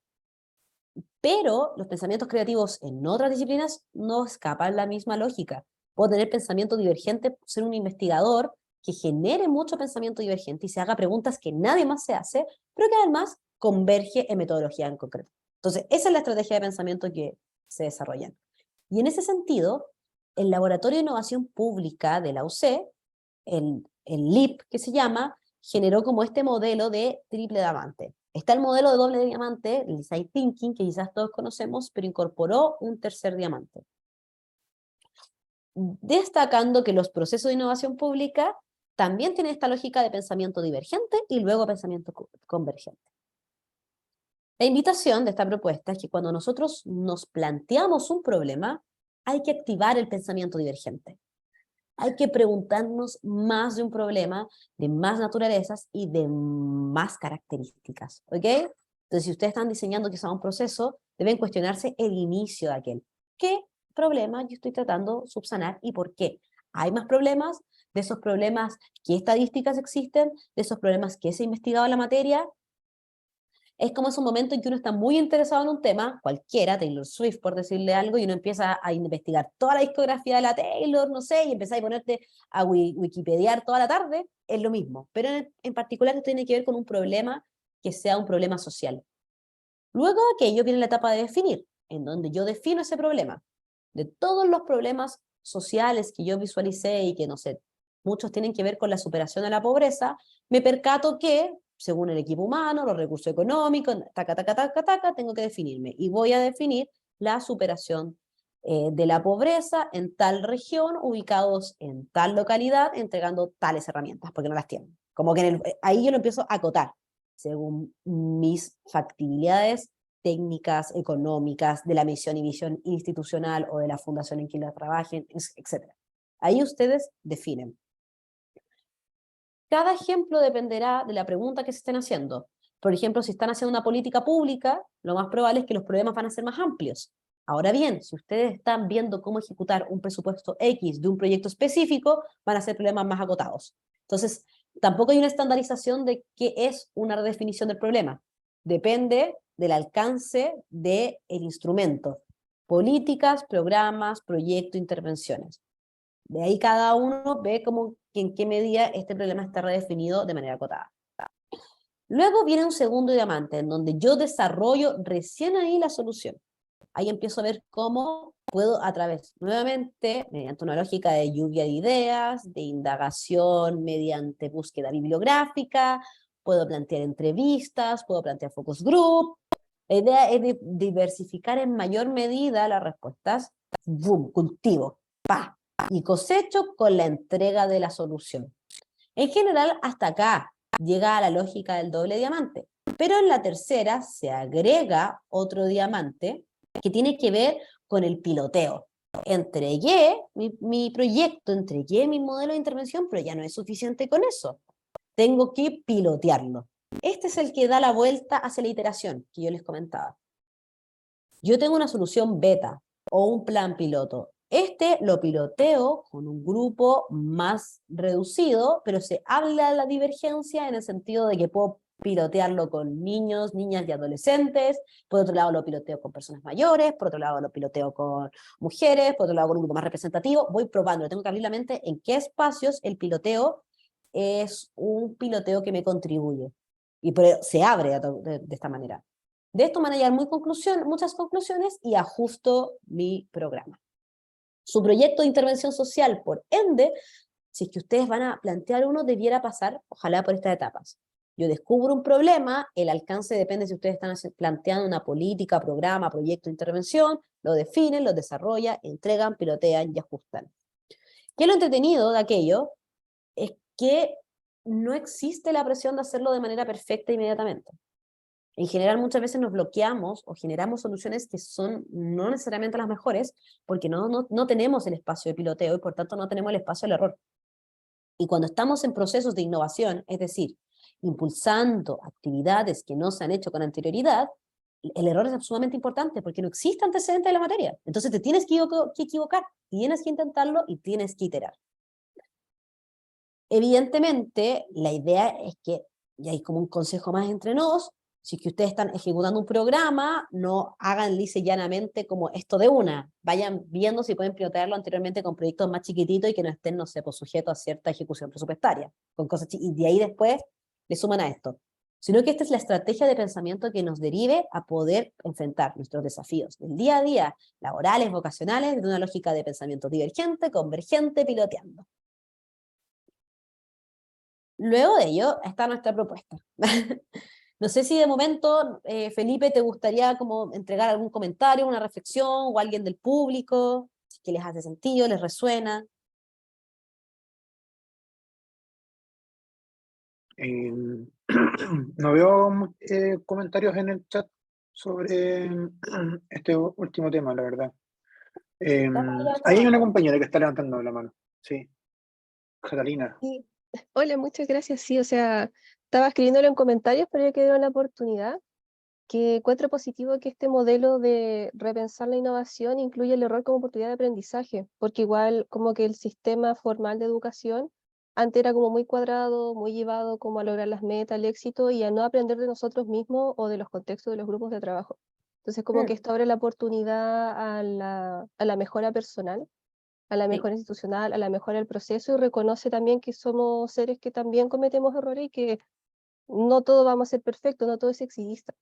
Pero los pensamientos creativos en otras disciplinas no escapan la misma lógica. Puedo tener pensamiento divergente, ser un investigador que genere mucho pensamiento divergente y se haga preguntas que nadie más se hace, pero que además converge en metodología en concreto. Entonces, esa es la estrategia de pensamiento que se desarrolla. Y en ese sentido, el Laboratorio de Innovación Pública de la UC, el LIP que se llama, generó como este modelo de triple diamante. Está el modelo de doble diamante, el Design Thinking, que quizás todos conocemos, pero incorporó un tercer diamante. Destacando que los procesos de innovación pública también tienen esta lógica de pensamiento divergente y luego pensamiento convergente. La invitación de esta propuesta es que cuando nosotros nos planteamos un problema, hay que activar el pensamiento divergente. Hay que preguntarnos más de un problema, de más naturalezas y de más características, ¿ok? Entonces, si ustedes están diseñando quizá un proceso, deben cuestionarse el inicio de aquel. ¿Qué problema yo estoy tratando de subsanar y por qué? ¿Hay más problemas? ¿De esos problemas qué estadísticas existen? ¿De esos problemas qué se ha investigado en la materia? Es como ese momento en que uno está muy interesado en un tema, cualquiera, Taylor Swift, por decirle algo, y uno empieza a investigar toda la discografía de la Taylor, no sé, y empieza a ponerte a wikipediar toda la tarde, es lo mismo. Pero en particular esto tiene que ver con un problema que sea un problema social. Luego de aquello viene la etapa de definir, en donde yo defino ese problema. De todos los problemas sociales que yo visualicé y que, no sé, muchos tienen que ver con la superación de la pobreza, me percato que según el equipo humano, los recursos económicos, tengo que definirme. Y voy a definir la superación de la pobreza en tal región, ubicados en tal localidad, entregando tales herramientas, porque no las tienen. Como que ahí yo lo empiezo a acotar, según mis factibilidades técnicas, económicas, de la misión y visión institucional o de la fundación en que la trabajen, etc. Ahí ustedes definen. Cada ejemplo dependerá de la pregunta que se estén haciendo. Por ejemplo, si están haciendo una política pública, lo más probable es que los problemas van a ser más amplios. Ahora bien, si ustedes están viendo cómo ejecutar un presupuesto X de un proyecto específico, van a ser problemas más acotados. Entonces, tampoco hay una estandarización de qué es una redefinición del problema. Depende del alcance del instrumento. Políticas, programas, proyectos, intervenciones. De ahí cada uno ve como en qué medida este problema está redefinido de manera acotada. Luego viene un segundo diamante, en donde yo desarrollo recién ahí la solución. Ahí empiezo a ver cómo puedo a través, nuevamente, mediante una lógica de lluvia de ideas, de indagación mediante búsqueda bibliográfica, puedo plantear entrevistas, puedo plantear focus group. La idea es de diversificar en mayor medida las respuestas. ¡Bum! Cultivo. ¡Pa! Y cosecho con la entrega de la solución. En general, hasta acá llega a la lógica del doble diamante, pero en la tercera se agrega otro diamante que tiene que ver con el piloteo. Entregué mi proyecto, entregué mi modelo de intervención, pero ya no es suficiente con eso. Tengo que pilotearlo. Este es el que da la vuelta hacia la iteración que yo les comentaba. Yo tengo una solución beta o un plan piloto. Este lo piloteo con un grupo más reducido, pero se habla de la divergencia en el sentido de que puedo pilotearlo con niños, niñas y adolescentes, por otro lado lo piloteo con personas mayores, por otro lado lo piloteo con mujeres, por otro lado con un grupo más representativo, voy probando, tengo que abrir la mente en qué espacios el piloteo es un piloteo que me contribuye, y se abre de esta manera. De esto van a llegar muchas conclusiones y ajusto mi programa. Su proyecto de intervención social, por ende, si es que ustedes van a plantear uno, debiera pasar, ojalá, por estas etapas. Yo descubro un problema, el alcance depende si ustedes están planteando una política, programa, proyecto de intervención, lo definen, lo desarrollan, entregan, pilotean y ajustan. ¿Qué es lo entretenido de aquello? Es que no existe la presión de hacerlo de manera perfecta inmediatamente. En general, muchas veces nos bloqueamos o generamos soluciones que son no necesariamente las mejores porque no tenemos el espacio de piloteo y por tanto no tenemos el espacio del error. Y cuando estamos en procesos de innovación, es decir, impulsando actividades que no se han hecho con anterioridad, el error es sumamente importante porque no existe antecedente de la materia. Entonces te tienes que equivocar, tienes que intentarlo y tienes que iterar. Evidentemente, la idea es que, y hay como un consejo más entre nos, si es que ustedes están ejecutando un programa, no hagan lisa y llanamente como esto de una. Vayan viendo si pueden pilotearlo anteriormente con proyectos más chiquititos y que no estén, no sé, pues, sujetos a cierta ejecución presupuestaria, con cosas y de ahí después le suman a esto. Sino que esta es la estrategia de pensamiento que nos derive a poder enfrentar nuestros desafíos del día a día, laborales, vocacionales, de una lógica de pensamiento divergente, convergente, piloteando. Luego de ello está nuestra propuesta. No sé si de momento, Felipe, te gustaría como entregar algún comentario, una reflexión, o alguien del público, si que les hace sentido, les resuena. No veo comentarios en el chat sobre este último tema, la verdad. Ahí hay una compañera que está levantando la mano. Sí, Catalina. Sí. Hola, muchas gracias. Sí, o sea, estaba escribiéndolo en comentarios, pero ya que dieron la oportunidad, que encuentro positivo que este modelo de repensar la innovación incluye el error como oportunidad de aprendizaje, porque igual como que el sistema formal de educación antes era como muy cuadrado, muy llevado como a lograr las metas, el éxito y a no aprender de nosotros mismos o de los contextos de los grupos de trabajo. Entonces como que esto abre la oportunidad a la mejora personal, a la mejora institucional, a la mejora del proceso y reconoce también que somos seres que también cometemos errores y que no todo vamos a ser perfecto, no todo es exigista.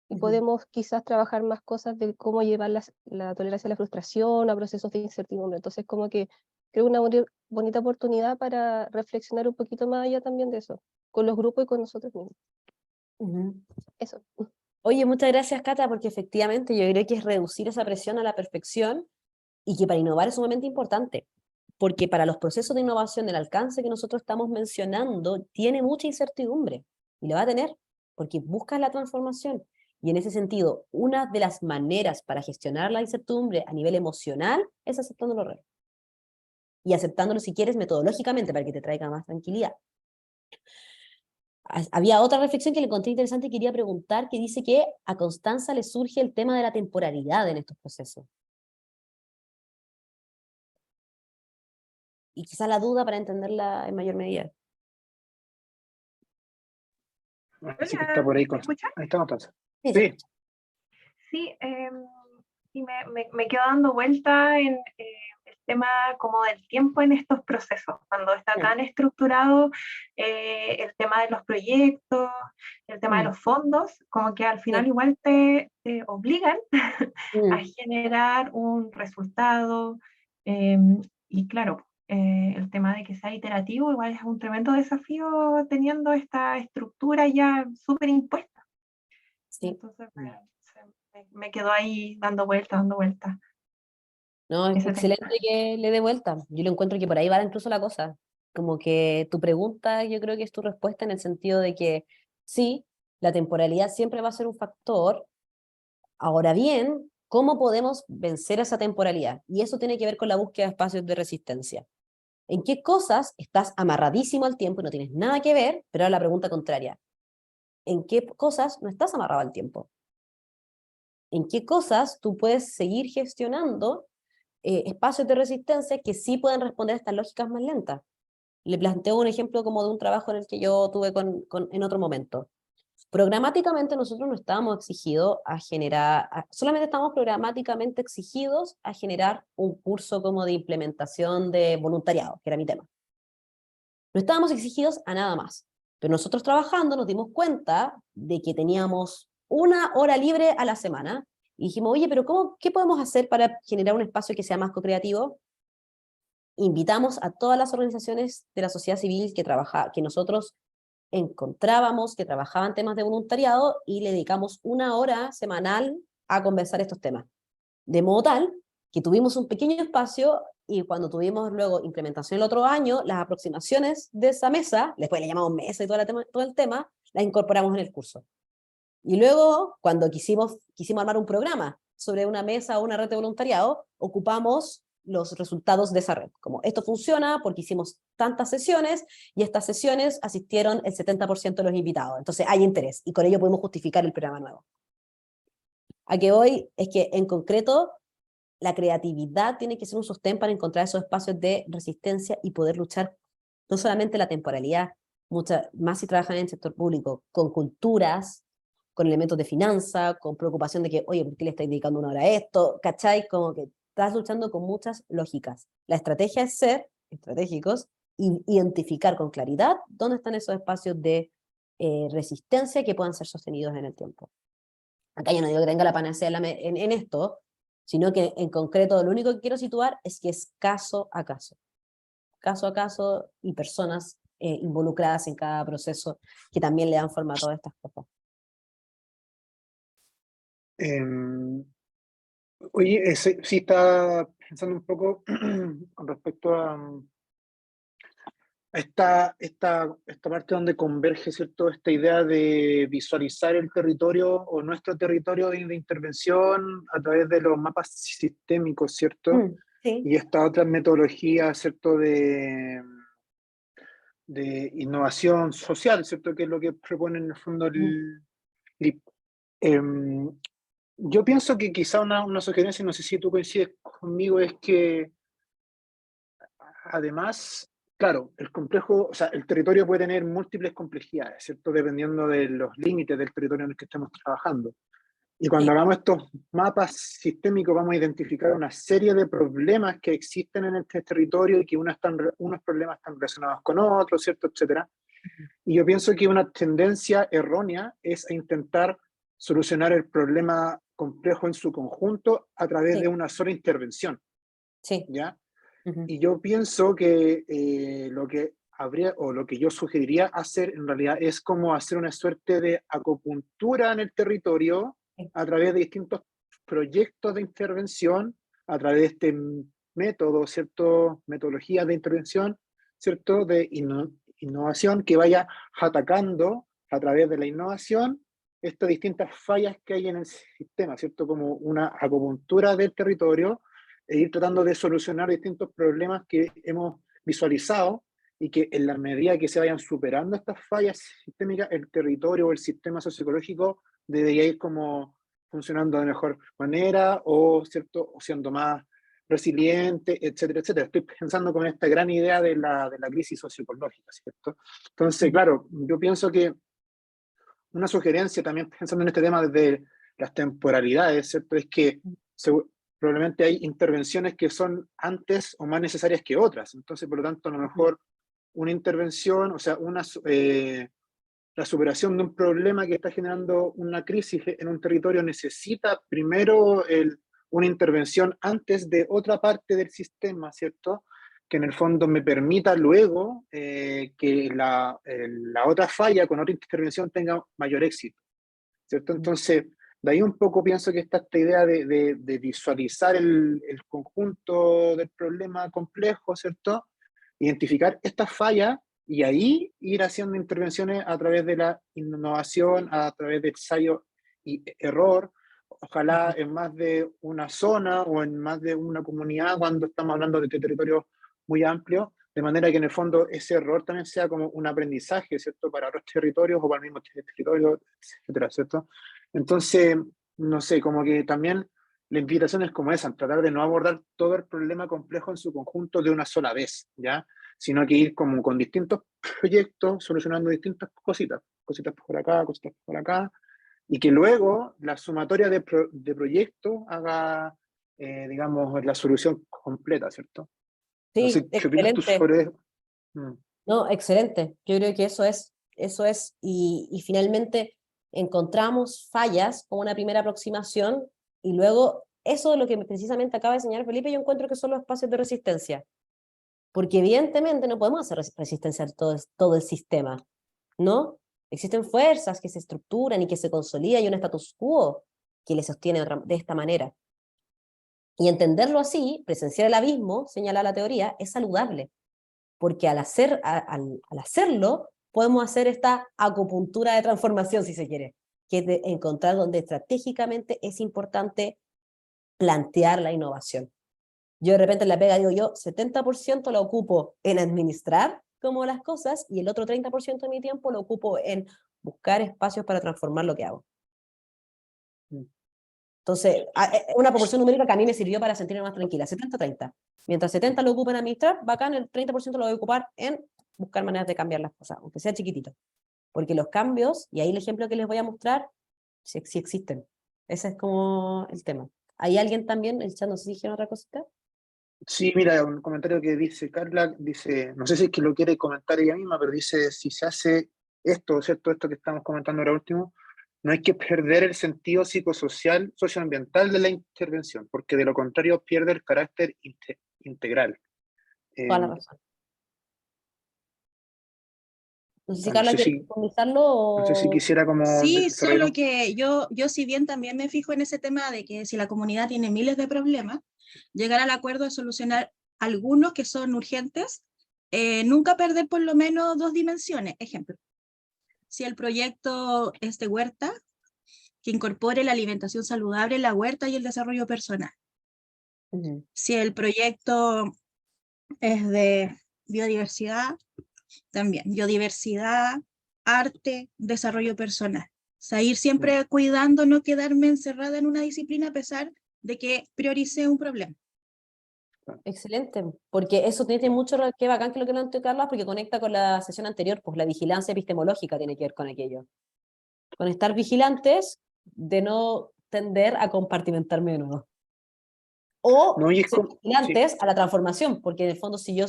Y podemos quizás trabajar más cosas de cómo llevar la tolerancia a la frustración, a procesos de incertidumbre. Entonces, como que creo una bonita oportunidad para reflexionar un poquito más allá también de eso, con los grupos y con nosotros mismos. Eso. Oye, muchas gracias, Cata, porque efectivamente yo creo que es reducir esa presión a la perfección y que para innovar es sumamente importante, porque para los procesos de innovación, el alcance que nosotros estamos mencionando tiene mucha incertidumbre y lo va a tener, porque buscas la transformación. Y en ese sentido, una de las maneras para gestionar la incertidumbre a nivel emocional es aceptando los retos. Y aceptándolo, si quieres, metodológicamente para que te traiga más tranquilidad. Había otra reflexión que le encontré interesante y quería preguntar, que dice que a Constanza le surge el tema de la temporalidad en estos procesos. Y quizá la duda para entenderla en mayor medida. Así que está por ahí. ¿Me escuchas? Ahí está Constanza. Sí. Sí. Sí, y me quedo dando vuelta en el tema como del tiempo en estos procesos, cuando está tan estructurado el tema de los proyectos, el tema de los fondos, como que al final igual te obligan a generar un resultado, y claro, el tema de que sea iterativo igual es un tremendo desafío teniendo esta estructura ya súper impuesta. Sí. Entonces me quedo ahí dando vueltas. No, es Ese excelente tema. que le dé vuelta. Yo lo encuentro que por ahí va incluso la cosa. Como que tu pregunta, yo creo que es tu respuesta en el sentido de que sí, la temporalidad siempre va a ser un factor. Ahora bien, ¿cómo podemos vencer esa temporalidad? Y eso tiene que ver con la búsqueda de espacios de resistencia. ¿En qué cosas estás amarradísimo al tiempo y no tienes nada que ver? Pero ahora la pregunta contraria. ¿En qué cosas no estás amarrado al tiempo? ¿En qué cosas tú puedes seguir gestionando espacios de resistencia que sí puedan responder a estas lógicas más lentas? Le planteo un ejemplo como de un trabajo en el que yo tuve en otro momento. Programáticamente nosotros no estábamos exigidos a generar, solamente estamos programáticamente exigidos a generar un curso como de implementación de voluntariado, que era mi tema. No estábamos exigidos a nada más. Pero nosotros trabajando nos dimos cuenta de que teníamos una hora libre a la semana y dijimos, oye, pero ¿qué podemos hacer para generar un espacio que sea más co-creativo? Invitamos a todas las organizaciones de la sociedad civil que nosotros encontrábamos que trabajaban temas de voluntariado y le dedicamos una hora semanal a conversar estos temas. De modo tal que tuvimos un pequeño espacio y cuando tuvimos luego implementación el otro año, las aproximaciones de esa mesa, después le llamamos mesa y todo el tema, las incorporamos en el curso. Y luego, cuando quisimos armar un programa sobre una mesa o una red de voluntariado, ocupamos los resultados de esa red. Como esto funciona porque hicimos tantas sesiones y estas sesiones asistieron el 70% de los invitados. Entonces hay interés y con ello podemos justificar el programa nuevo. A que hoy es que en concreto la creatividad tiene que ser un sostén para encontrar esos espacios de resistencia y poder luchar no solamente la temporalidad, más si trabajan en el sector público, con culturas, con elementos de finanza, con preocupación de que, oye, ¿por qué le estáis dedicando una hora a esto? ¿Cachai? Como que estás luchando con muchas lógicas. La estrategia es ser estratégicos y identificar con claridad dónde están esos espacios de resistencia que puedan ser sostenidos en el tiempo. Acá yo no digo que tenga la panacea en esto, sino que en concreto lo único que quiero situar es que es caso a caso y personas involucradas en cada proceso que también le dan forma a todas estas cosas. Oye, sí estaba pensando un poco con respecto a esta parte donde converge, ¿cierto?, esta idea de visualizar el territorio o nuestro territorio de intervención a través de los mapas sistémicos, ¿cierto? Sí. Y esta otra metodología, ¿cierto?, de innovación social, ¿cierto?, que es lo que propone en el fondo el LIP. Yo pienso que quizá una sugerencia, no sé si tú coincides conmigo, es que además, claro, o sea, el territorio puede tener múltiples complejidades, ¿cierto? Dependiendo de los límites del territorio en el que estemos trabajando. Y cuando hagamos estos mapas sistémicos vamos a identificar una serie de problemas que existen en este territorio y que unos problemas están relacionados con otros, ¿cierto? Etcétera. Y yo pienso que una tendencia errónea es a intentar solucionar el problema complejo en su conjunto a través de una sola intervención. Sí. ¿Ya? Y yo pienso que lo que habría, o lo que yo sugeriría hacer en realidad es como hacer una suerte de acupuntura en el territorio a través de distintos proyectos de intervención, a través de este método, ¿cierto? Metodología de intervención, ¿cierto? De innovación que vaya atacando a través de la innovación estas distintas fallas que hay en el sistema, ¿cierto? Como una acupuntura del territorio e ir tratando de solucionar distintos problemas que hemos visualizado y que en la medida que se vayan superando estas fallas sistémicas, el territorio o el sistema socioecológico debería ir como funcionando de mejor manera o, ¿cierto?, o siendo más resiliente, etcétera, etcétera. Estoy pensando con esta gran idea de la crisis socioecológica, ¿cierto? Entonces, claro, yo pienso que una sugerencia también pensando en este tema desde las temporalidades, ¿cierto?, es que probablemente hay intervenciones que son antes o más necesarias que otras. Entonces, por lo tanto, a lo mejor una intervención, o sea, la superación de un problema que está generando una crisis en un territorio necesita primero una intervención antes de otra parte del sistema, ¿cierto? Que en el fondo me permita luego que la otra falla con otra intervención tenga mayor éxito, ¿cierto? Entonces, de ahí un poco pienso que está esta idea de visualizar el conjunto del problema complejo, ¿cierto? Identificar estas fallas y ahí ir haciendo intervenciones a través de la innovación, a través de ensayo y error, ojalá en más de una zona o en más de una comunidad cuando estamos hablando de territorios muy amplios, de manera que en el fondo ese error también sea como un aprendizaje, ¿cierto?, para otros territorios o para el mismo territorio, etcétera, ¿cierto? Entonces, no sé, como que también la invitación es como esa, tratar de no abordar todo el problema complejo en su conjunto de una sola vez, ¿ya? Sino que ir como con distintos proyectos, solucionando distintas cositas por acá, cositas por acá, y que luego la sumatoria de proyectos haga, digamos, la solución completa, ¿cierto? No Sí, sé, ¿qué opinas tú excelente. sobre eso? No, excelente. Yo creo que eso es, y finalmente encontramos fallas como una primera aproximación, y luego eso es lo que precisamente acaba de señalar Felipe, yo encuentro que son los espacios de resistencia, porque evidentemente no podemos hacer resistencia a todo el sistema, ¿no? Existen fuerzas que se estructuran y que se consolidan y un status quo que le sostiene de esta manera. Y entenderlo así, presenciar el abismo, señala la teoría, es saludable, porque al hacerlo podemos hacer esta acupuntura de transformación, si se quiere, que es de encontrar donde estratégicamente es importante plantear la innovación. Yo de repente en la pega digo yo, 70% lo ocupo en administrar como las cosas y el otro 30% de mi tiempo lo ocupo en buscar espacios para transformar lo que hago. Entonces, una proporción numérica que a mí me sirvió para sentirme más tranquila, 70-30. Mientras 70 lo ocupo en administrar, bacán, el 30% lo voy a ocupar en buscar maneras de cambiar las cosas, aunque sea chiquitito. Porque los cambios, y ahí el ejemplo que les voy a mostrar, sí existen. Ese es como el tema. ¿Hay alguien también? El chat, no sé si dijeron otra cosita. Sí, mira, un comentario que dice Carla, dice, no sé si es que lo quiere comentar ella misma, pero dice, si se hace esto, ¿cierto? Esto que estamos comentando ahora último, no hay que perder el sentido psicosocial, socioambiental de la intervención, porque de lo contrario pierde el carácter integral. Toda la razón. No sé si No Carla sé quiere si, profundizarlo no sé si o... quisiera como Sí, desarrollar solo que yo si bien también me fijo en ese tema de que si la comunidad tiene miles de problemas, llegar al acuerdo de solucionar algunos que son urgentes, nunca perder por lo menos dos dimensiones. Ejemplo, si el proyecto es de huerta, que incorpore la alimentación saludable en la huerta y el desarrollo personal. Si el proyecto es de biodiversidad, también biodiversidad, arte, desarrollo personal. O sea, ir siempre cuidando, no quedarme encerrada en una disciplina a pesar de que priorice un problema. Excelente, porque eso tiene mucho que bacán que lo que planteó Carla, porque conecta con la sesión anterior, pues la vigilancia epistemológica tiene que ver con aquello. Con estar vigilantes de no tender a compartimentarme de nuevo. O no, y es ser como, sí, vigilantes a la transformación, porque en el fondo si yo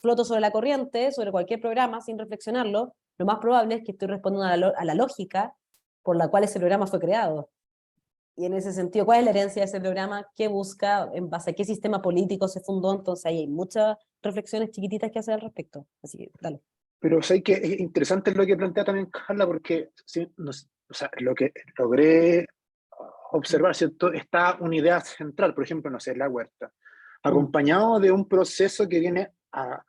floto sobre la corriente, sobre cualquier programa sin reflexionarlo, lo más probable es que estoy respondiendo a la lógica por la cual ese programa fue creado. Y en ese sentido, ¿cuál es la herencia de ese programa? ¿Qué busca? ¿En base a qué sistema político se fundó? Entonces ahí hay muchas reflexiones chiquititas que hacer al respecto. Así que, dale. pero sé que es interesante lo que plantea también Carla, porque sí, o sea, lo que logré observar, ¿cierto? Está una idea central, por ejemplo, no sé, la huerta, acompañado de un proceso que viene a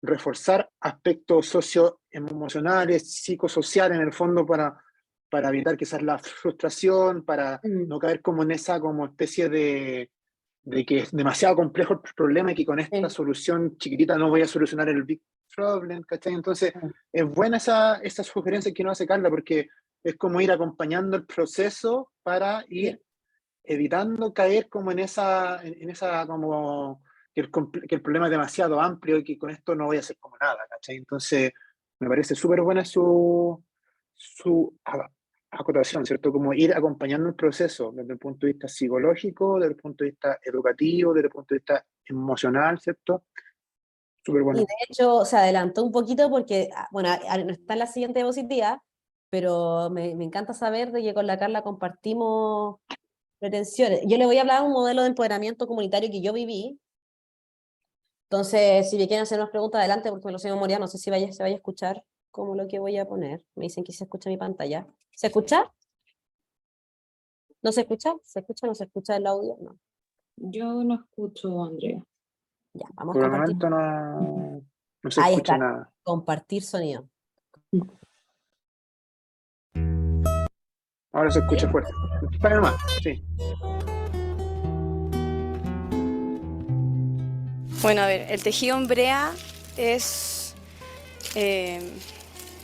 reforzar aspectos socioemocionales, psicosociales, en el fondo, para evitar quizás la frustración, para no caer como en esa como especie de que es demasiado complejo el problema y que con esta solución chiquitita no voy a solucionar el big problem, ¿cachai? Entonces, es buena esa sugerencia que nos hace Carla, porque es como ir acompañando el proceso para ir evitando caer como en esa como que el problema es demasiado amplio y que con esto no voy a hacer como nada, ¿cachai? Entonces, me parece súper buena su acotación, ¿cierto? Como ir acompañando el proceso desde el punto de vista psicológico, desde el punto de vista educativo, desde el punto de vista emocional, ¿cierto? Súper Y bueno. de hecho se adelantó un poquito porque, bueno, no está en la siguiente diapositiva, pero me encanta saber de que con la Carla compartimos pretensiones. Yo le voy a hablar de un modelo de empoderamiento comunitario que yo viví. Entonces, si me quieren hacer unas preguntas, adelante, porque me lo sé de memoria, no sé si se vaya a escuchar como lo que voy a poner. Me dicen que se escucha mi pantalla. ¿Se escucha? ¿No se escucha? ¿Se escucha? ¿No se escucha el audio? No. Yo no escucho, Andrea. Ya, vamos Por a el compartir. momento no se Ahí escucha está, nada. compartir sonido. Ahora se escucha fuerte. Para más, sí. Bueno, a ver, el tejido en brea es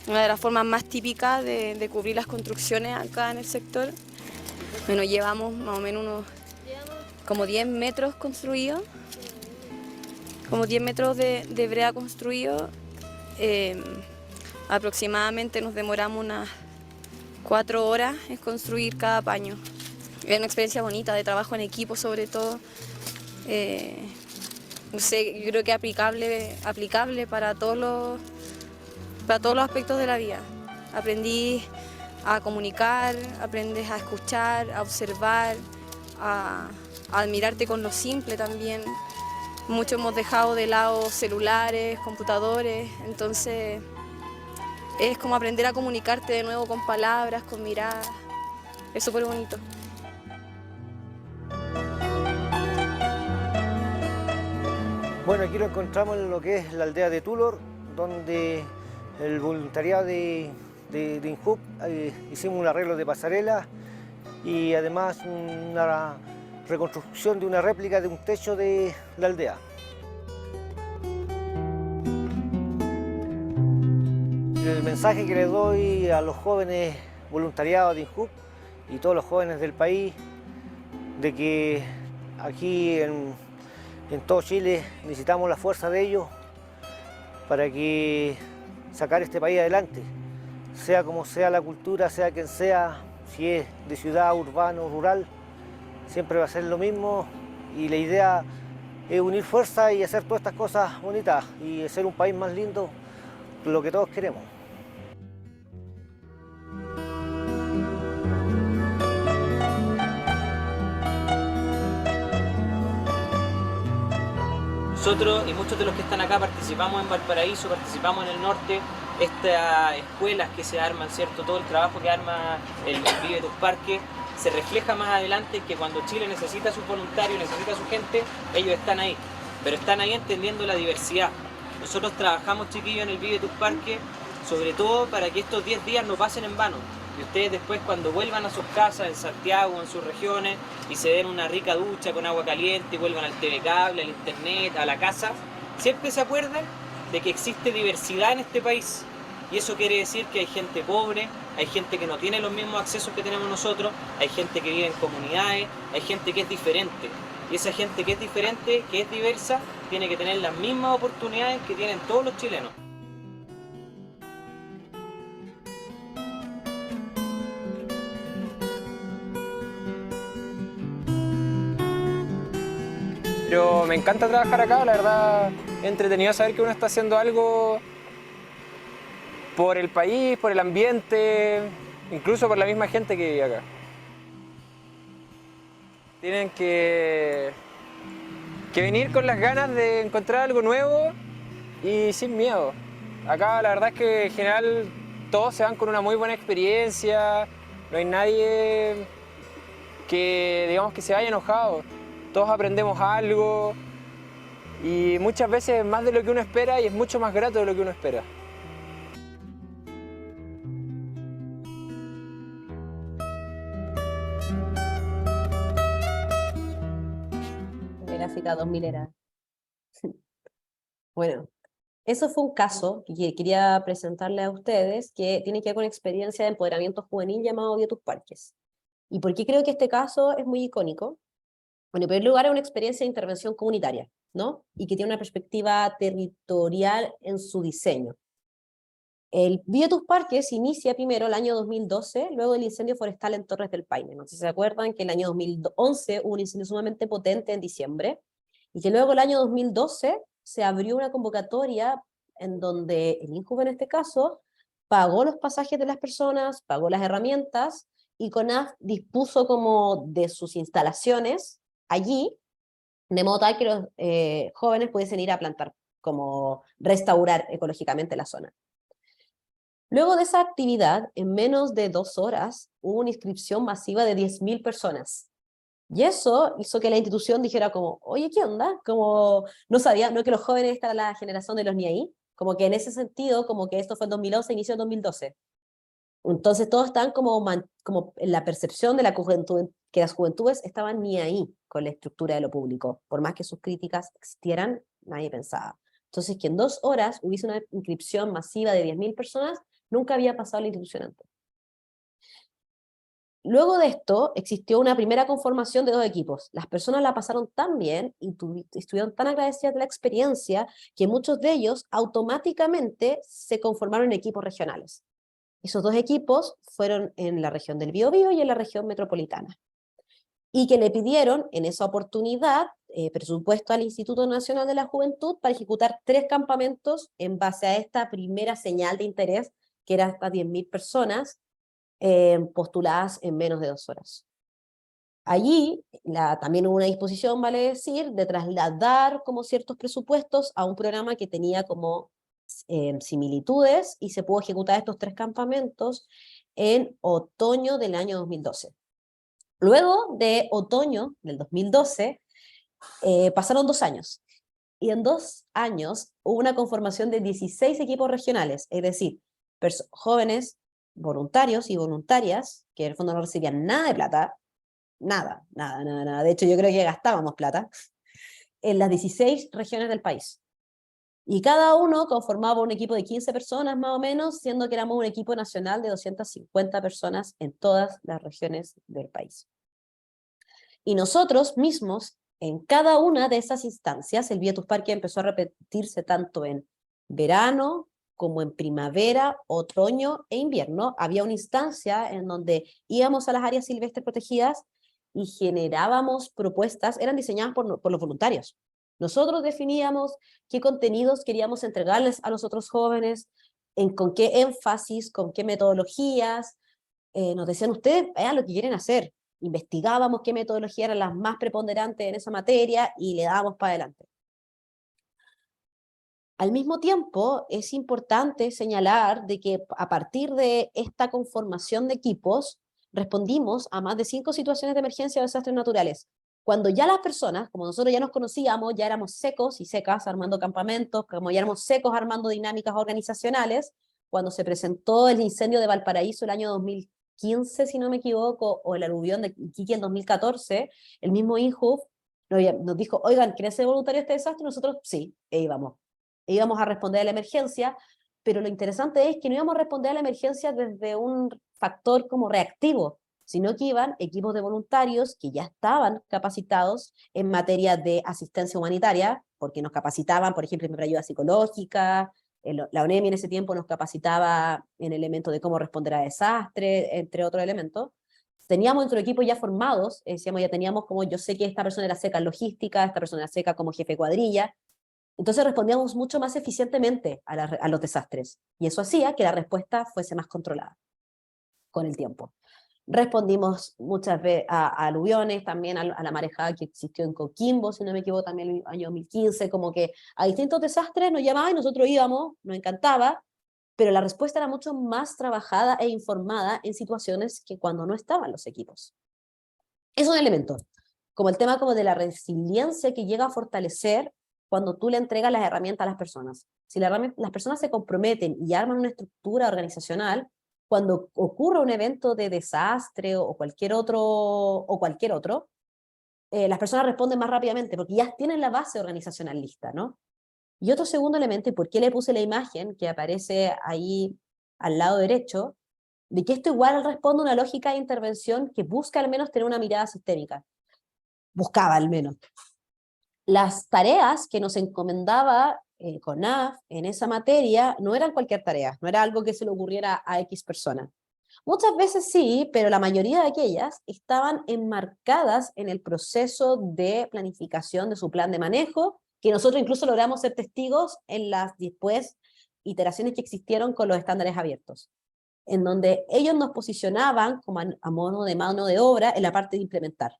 una de las formas más típicas de cubrir las construcciones acá en el sector. Bueno, llevamos más o menos unos como 10 metros construidos, como 10 metros de brea construido. Aproximadamente nos demoramos unas 4 horas en construir cada paño. Es una experiencia bonita de trabajo en equipo sobre todo. No sé, yo creo que es aplicable para todos los aspectos de la vida. Aprendí a comunicar, aprendes a escuchar, a observar, a admirarte con lo simple también. Muchos hemos dejado de lado celulares, computadores, entonces es como aprender a comunicarte de nuevo con palabras, con miradas. Es súper bonito. Bueno, aquí lo encontramos en lo que es la aldea de Tulor, donde el voluntariado de INJUC hicimos un arreglo de pasarela y además reconstrucción de una réplica de un techo de la aldea. El mensaje que le doy a los jóvenes voluntariados de INJUC y todos los jóvenes del país, de que aquí en todo Chile necesitamos la fuerza de ellos para que sacar este país adelante, sea como sea la cultura, sea quien sea, si es de ciudad, urbano, rural, siempre va a ser lo mismo, y la idea es unir fuerzas y hacer todas estas cosas bonitas y ser un país más lindo, lo que todos queremos. Nosotros y muchos de los que están acá participamos en Valparaíso, participamos en el norte, estas escuelas que se arman, ¿cierto? Todo el trabajo que arma el Vive Tus Parques se refleja más adelante que cuando Chile necesita a sus voluntarios, necesita a su gente, ellos están ahí, pero están ahí entendiendo la diversidad. Nosotros trabajamos, chiquillos, en el Vive Tus Parques, sobre todo para que estos 10 días no pasen en vano. Y ustedes después, cuando vuelvan a sus casas en Santiago, en sus regiones, y se den una rica ducha con agua caliente, y vuelvan al TV cable, al internet, a la casa, siempre se acuerden de que existe diversidad en este país. Y eso quiere decir que hay gente pobre, hay gente que no tiene los mismos accesos que tenemos nosotros, hay gente que vive en comunidades, hay gente que es diferente. Y esa gente que es diferente, que es diversa, tiene que tener las mismas oportunidades que tienen todos los chilenos. Pero me encanta trabajar acá, la verdad es entretenido saber que uno está haciendo algo por el país, por el ambiente, incluso por la misma gente que vive acá. Tienen que venir con las ganas de encontrar algo nuevo y sin miedo. Acá la verdad es que en general todos se van con una muy buena experiencia, no hay nadie que digamos que se vaya enojado. Todos aprendemos algo y muchas veces más de lo que uno espera y es mucho más grato de lo que uno espera. Gráfica 2000 era. Bueno, eso fue un caso que quería presentarle a ustedes que tiene que ver con experiencia de empoderamiento juvenil llamado Vive Tus Parques. ¿Y por qué creo que este caso es muy icónico? Bueno, en primer lugar, es una experiencia de intervención comunitaria, ¿no? Y que tiene una perspectiva territorial en su diseño. El Vive Tus Parques inicia primero el año 2012, luego del incendio forestal en Torres del Paine. No sé si se acuerdan que el año 2011 hubo un incendio sumamente potente en diciembre, y que luego el año 2012 se abrió una convocatoria en donde el INJUC en este caso pagó los pasajes de las personas, pagó las herramientas, y CONAF dispuso como de sus instalaciones allí, de modo tal que los jóvenes pudiesen ir a plantar, como restaurar ecológicamente la zona. Luego de esa actividad, en menos de 2 horas, hubo una inscripción masiva de 10.000 personas. Y eso hizo que la institución dijera como, oye, ¿qué onda? Como no sabía, no que los jóvenes esta era la generación de los ni ahí, como que en ese sentido, como que esto fue en 2011, inició en 2012. Entonces todos estaban como en la percepción de la juventud, que las juventudes estaban ni ahí con la estructura de lo público. Por más que sus críticas existieran, nadie pensaba. Entonces que en 2 horas hubiese una inscripción masiva de 10.000 personas, nunca había pasado la institución antes. Luego de esto, existió una primera conformación de 2 equipos. Las personas la pasaron tan bien y estuvieron tan agradecidas de la experiencia que muchos de ellos automáticamente se conformaron en equipos regionales. Esos 2 equipos fueron en la región del Biobío y en la región metropolitana. Y que le pidieron en esa oportunidad presupuesto al Instituto Nacional de la Juventud para ejecutar 3 campamentos en base a esta primera señal de interés, que eran estas 10.000 personas postuladas en menos de 2 horas. Allí también hubo una disposición, vale decir, de trasladar como ciertos presupuestos a un programa que tenía como similitudes, y se pudo ejecutar estos 3 campamentos en otoño del año 2012. Luego de otoño del 2012, pasaron 2 años, y en 2 años hubo una conformación de 16 equipos regionales, es decir, jóvenes voluntarios y voluntarias, que en el fondo no recibían nada de plata, nada. De hecho, yo creo que gastábamos plata en las 16 regiones del país. Y cada uno conformaba un equipo de 15 personas más o menos, siendo que éramos un equipo nacional de 250 personas en todas las regiones del país. Y nosotros mismos, en cada una de esas instancias, el Vive Tus Parques empezó a repetirse tanto en verano como en primavera, otoño e invierno. Había una instancia en donde íbamos a las áreas silvestres protegidas y generábamos propuestas, eran diseñadas por los voluntarios. Nosotros definíamos qué contenidos queríamos entregarles a los otros jóvenes, con qué énfasis, con qué metodologías. Nos decían, ustedes vean lo que quieren hacer. Investigábamos qué metodologías eran las más preponderantes en esa materia y le dábamos para adelante. Al mismo tiempo, es importante señalar de que a partir de esta conformación de equipos, respondimos a más de 5 situaciones de emergencia o desastres naturales. Cuando ya las personas, como nosotros ya nos conocíamos, ya éramos secos y secas armando campamentos, como ya éramos secos armando dinámicas organizacionales, cuando se presentó el incendio de Valparaíso el año 2015, si no me equivoco, o el aluvión de Iquique en 2014, el mismo INJUF nos dijo, oigan, ¿quieren ser voluntarios de este desastre? Nosotros sí, íbamos a responder a la emergencia, pero lo interesante es que no íbamos a responder a la emergencia desde un factor como reactivo, sino que iban equipos de voluntarios que ya estaban capacitados en materia de asistencia humanitaria, porque nos capacitaban, por ejemplo, en ayuda psicológica, la ONEMI en ese tiempo nos capacitaba en elementos de cómo responder a desastres, entre otros elementos. Teníamos nuestro equipo ya formados, decíamos, ya teníamos como, yo sé que esta persona era seca en logística, esta persona era seca como jefe de cuadrilla, entonces respondíamos mucho más eficientemente a los desastres, y eso hacía que la respuesta fuese más controlada con el tiempo. Respondimos muchas veces a aluviones, también a la marejada que existió en Coquimbo, si no me equivoco, también el año 2015, como que a distintos desastres nos llamaban y nosotros íbamos, nos encantaba, pero la respuesta era mucho más trabajada e informada en situaciones que cuando no estaban los equipos. Es un elemento, como el tema como de la resiliencia que llega a fortalecer cuando tú le entregas las herramientas a las personas. Si las personas se comprometen y arman una estructura organizacional, cuando ocurre un evento de desastre o cualquier otro, las personas responden más rápidamente porque ya tienen la base organizacional lista, ¿no? Y otro segundo elemento, y por qué le puse la imagen que aparece ahí al lado derecho, de que esto igual responde a una lógica de intervención que busca al menos tener una mirada sistémica. Buscaba al menos. Las tareas que nos encomendaba CONAF en esa materia no eran cualquier tarea, no era algo que se le ocurriera a X persona. Muchas veces sí, pero la mayoría de aquellas estaban enmarcadas en el proceso de planificación de su plan de manejo, que nosotros incluso logramos ser testigos en las después iteraciones que existieron con los estándares abiertos, en donde ellos nos posicionaban como a modo de mano de obra en la parte de implementar.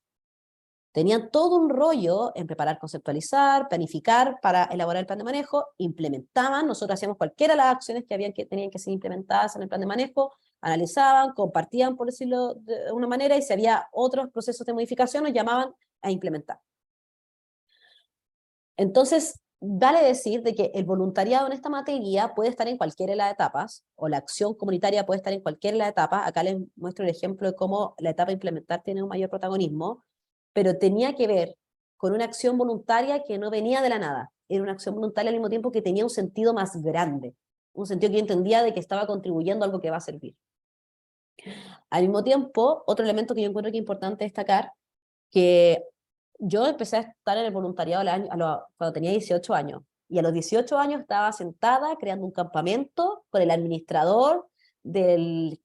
Tenían todo un rollo en preparar, conceptualizar, planificar para elaborar el plan de manejo, implementaban, nosotros hacíamos cualquiera de las acciones que tenían que ser implementadas en el plan de manejo, analizaban, compartían, por decirlo de una manera, y si había otros procesos de modificación, nos llamaban a implementar. Entonces, vale decir de que el voluntariado en esta materia puede estar en cualquiera de las etapas, o la acción comunitaria puede estar en cualquiera de las etapas. Acá les muestro el ejemplo de cómo la etapa de implementar tiene un mayor protagonismo, pero tenía que ver con una acción voluntaria que no venía de la nada. Era una acción voluntaria al mismo tiempo que tenía un sentido más grande, un sentido que yo entendía de que estaba contribuyendo a algo que va a servir. Al mismo tiempo, otro elemento que yo encuentro que es importante destacar, que yo empecé a estar en el voluntariado cuando tenía 18 años, y a los 18 años estaba sentada creando un campamento con el administrador del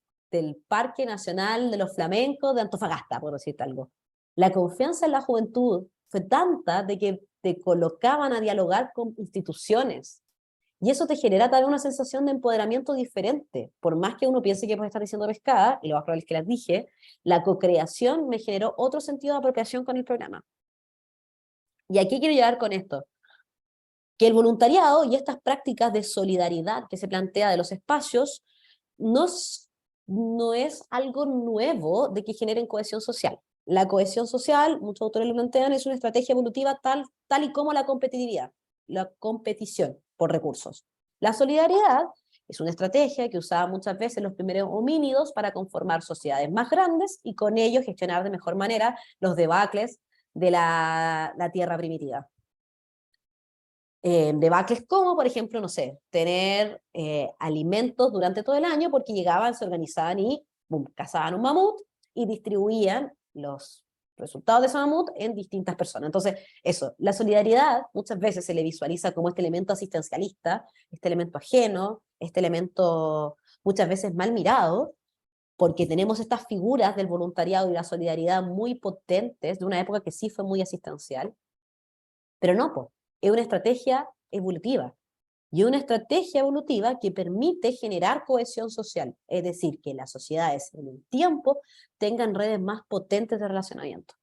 Parque Nacional de los Flamencos de Antofagasta, por decirte algo. La confianza en la juventud fue tanta de que te colocaban a dialogar con instituciones. Y eso te genera también una sensación de empoderamiento diferente. Por más que uno piense que puede estar diciendo pescada, y lo más probable es que las dije, la co-creación me generó otro sentido de apropiación con el programa. Y aquí quiero llegar con esto. Que el voluntariado y estas prácticas de solidaridad que se plantea de los espacios no es algo nuevo de que generen cohesión social. La cohesión social, muchos autores lo plantean, es una estrategia evolutiva tal y como la competitividad, la competición por recursos. La solidaridad Es una estrategia que usaban muchas veces los primeros homínidos para conformar sociedades más grandes y con ello gestionar de mejor manera los debacles de la tierra primitiva. Debacles como, por ejemplo, no sé, tener alimentos durante todo el año porque llegaban, se organizaban y boom, cazaban un mamut y distribuían los resultados de ese mamut en distintas personas. Entonces, eso, la solidaridad muchas veces se le visualiza como este elemento asistencialista, este elemento ajeno, este elemento muchas veces mal mirado, porque tenemos estas figuras del voluntariado y la solidaridad muy potentes de una época que sí fue muy asistencial, pero no, pues, es una estrategia evolutiva. Y una estrategia evolutiva que permite generar cohesión social, es decir, que las sociedades en el tiempo tengan redes más potentes de relacionamiento.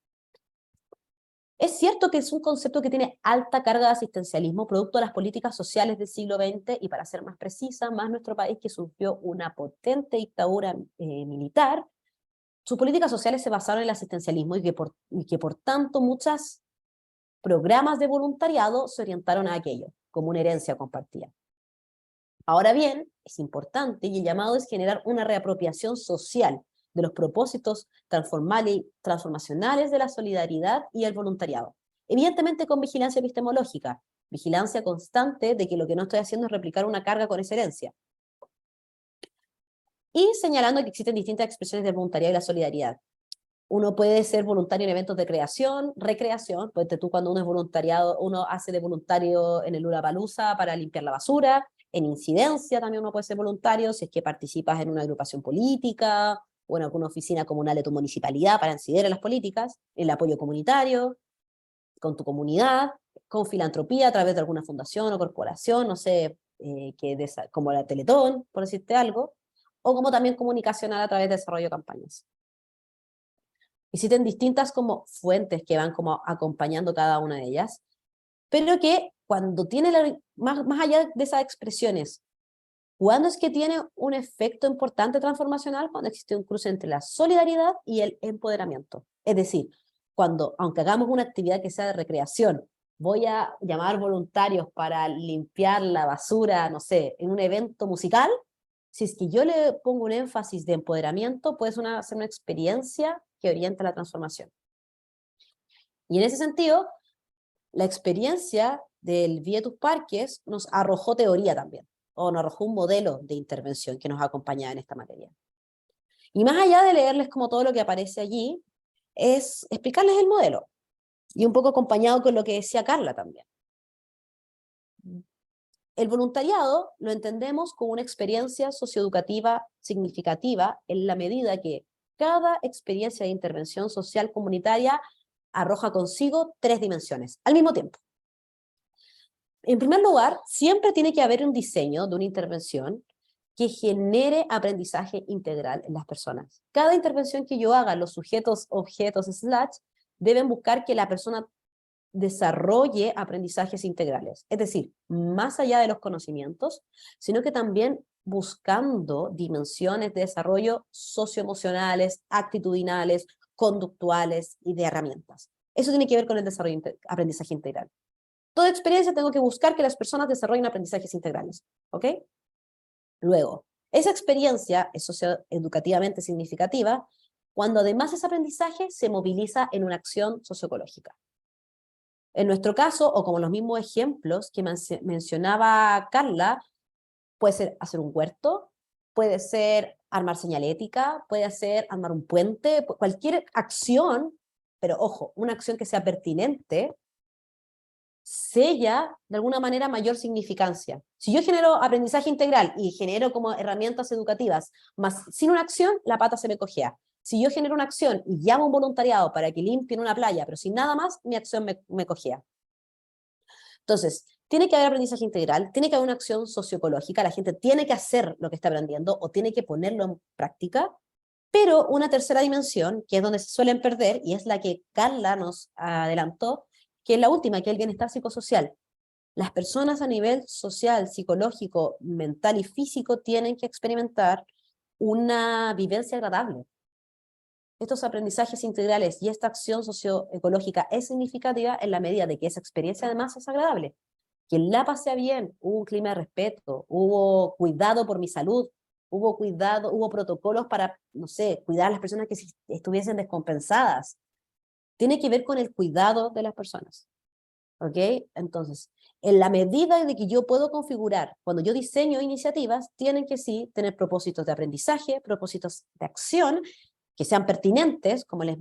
Es cierto que es un concepto que tiene alta carga de asistencialismo, producto de las políticas sociales del siglo XX, y para ser más precisa, más nuestro país que sufrió una potente dictadura militar, sus políticas sociales se basaron en el asistencialismo y que por tanto muchos programas de voluntariado se orientaron a aquello, como una herencia compartida. Ahora bien, es importante y el llamado es generar una reapropiación social de los propósitos transformacionales de la solidaridad y el voluntariado. Evidentemente con vigilancia epistemológica, vigilancia constante de que lo que no estoy haciendo es replicar una carga con esa herencia. Y señalando que existen distintas expresiones del voluntariado y la solidaridad. Uno puede ser voluntario en eventos de creación, recreación, pues tú cuando uno es voluntariado, uno hace de voluntario en el Lollapalooza para limpiar la basura, en incidencia también uno puede ser voluntario si es que participas en una agrupación política, o en alguna oficina comunal de tu municipalidad para incidir en las políticas, el apoyo comunitario, con tu comunidad, con filantropía a través de alguna fundación o corporación, no sé, como la Teletón, por decirte algo, o como también comunicacional a través de desarrollo de campañas. Existen distintas como fuentes que van como acompañando cada una de ellas, pero que cuando tiene, más allá de esas expresiones, ¿cuándo es que tiene un efecto importante transformacional? Cuando existe un cruce entre la solidaridad y el empoderamiento. Es decir, cuando, aunque hagamos una actividad que sea de recreación, voy a llamar voluntarios para limpiar la basura, no sé, en un evento musical, si es que yo le pongo un énfasis de empoderamiento, puede ser una experiencia que orienta la transformación. Y en ese sentido, la experiencia del Vía Tus Parques nos arrojó teoría también, o nos arrojó un modelo de intervención que nos acompañaba en esta materia. Y más allá de leerles como todo lo que aparece allí, es explicarles el modelo, y un poco acompañado con lo que decía Carla también. El voluntariado lo entendemos como una experiencia socioeducativa significativa en la medida que cada experiencia de intervención social comunitaria arroja consigo 3 dimensiones al mismo tiempo. En primer lugar, siempre tiene que haber un diseño de una intervención que genere aprendizaje integral en las personas. Cada intervención que yo haga, los sujetos, objetos, deben buscar que la persona desarrolle aprendizajes integrales. Es decir, más allá de los conocimientos, sino que también buscando dimensiones de desarrollo socioemocionales, actitudinales, conductuales y de herramientas. Eso tiene que ver con el desarrollo aprendizaje integral. Toda experiencia tengo que buscar que las personas desarrollen aprendizajes integrales. ¿Ok? Luego, esa experiencia es socioeducativamente significativa cuando además ese aprendizaje se moviliza en una acción socioecológica. En nuestro caso, o como los mismos ejemplos que mencionaba Carla, puede ser hacer un huerto, puede ser armar señalética, puede ser armar un puente, cualquier acción, pero ojo, una acción que sea pertinente, sella de alguna manera mayor significancia. Si yo genero aprendizaje integral y genero como herramientas educativas, más sin una acción, la pata se me cojea. Si yo genero una acción y llamo a un voluntariado para que limpien una playa, pero sin nada más, mi acción me cojea. Entonces, tiene que haber aprendizaje integral, tiene que haber una acción socioecológica, la gente tiene que hacer lo que está aprendiendo o tiene que ponerlo en práctica, pero una tercera dimensión, que es donde se suelen perder, y es la que Carla nos adelantó, que es la última, que es el bienestar psicosocial. Las personas a nivel social, psicológico, mental y físico tienen que experimentar una vivencia agradable. Estos aprendizajes integrales y esta acción socioecológica es significativa en la medida de que esa experiencia además es agradable. que la pasé bien, hubo un clima de respeto, hubo cuidado por mi salud, hubo cuidado, hubo protocolos para, no sé, cuidar a las personas que estuviesen descompensadas. Tiene que ver con el cuidado de las personas. ¿Ok? Entonces, en la medida de que yo puedo configurar, cuando yo diseño iniciativas, tienen que sí tener propósitos de aprendizaje, propósitos de acción, que sean pertinentes, como les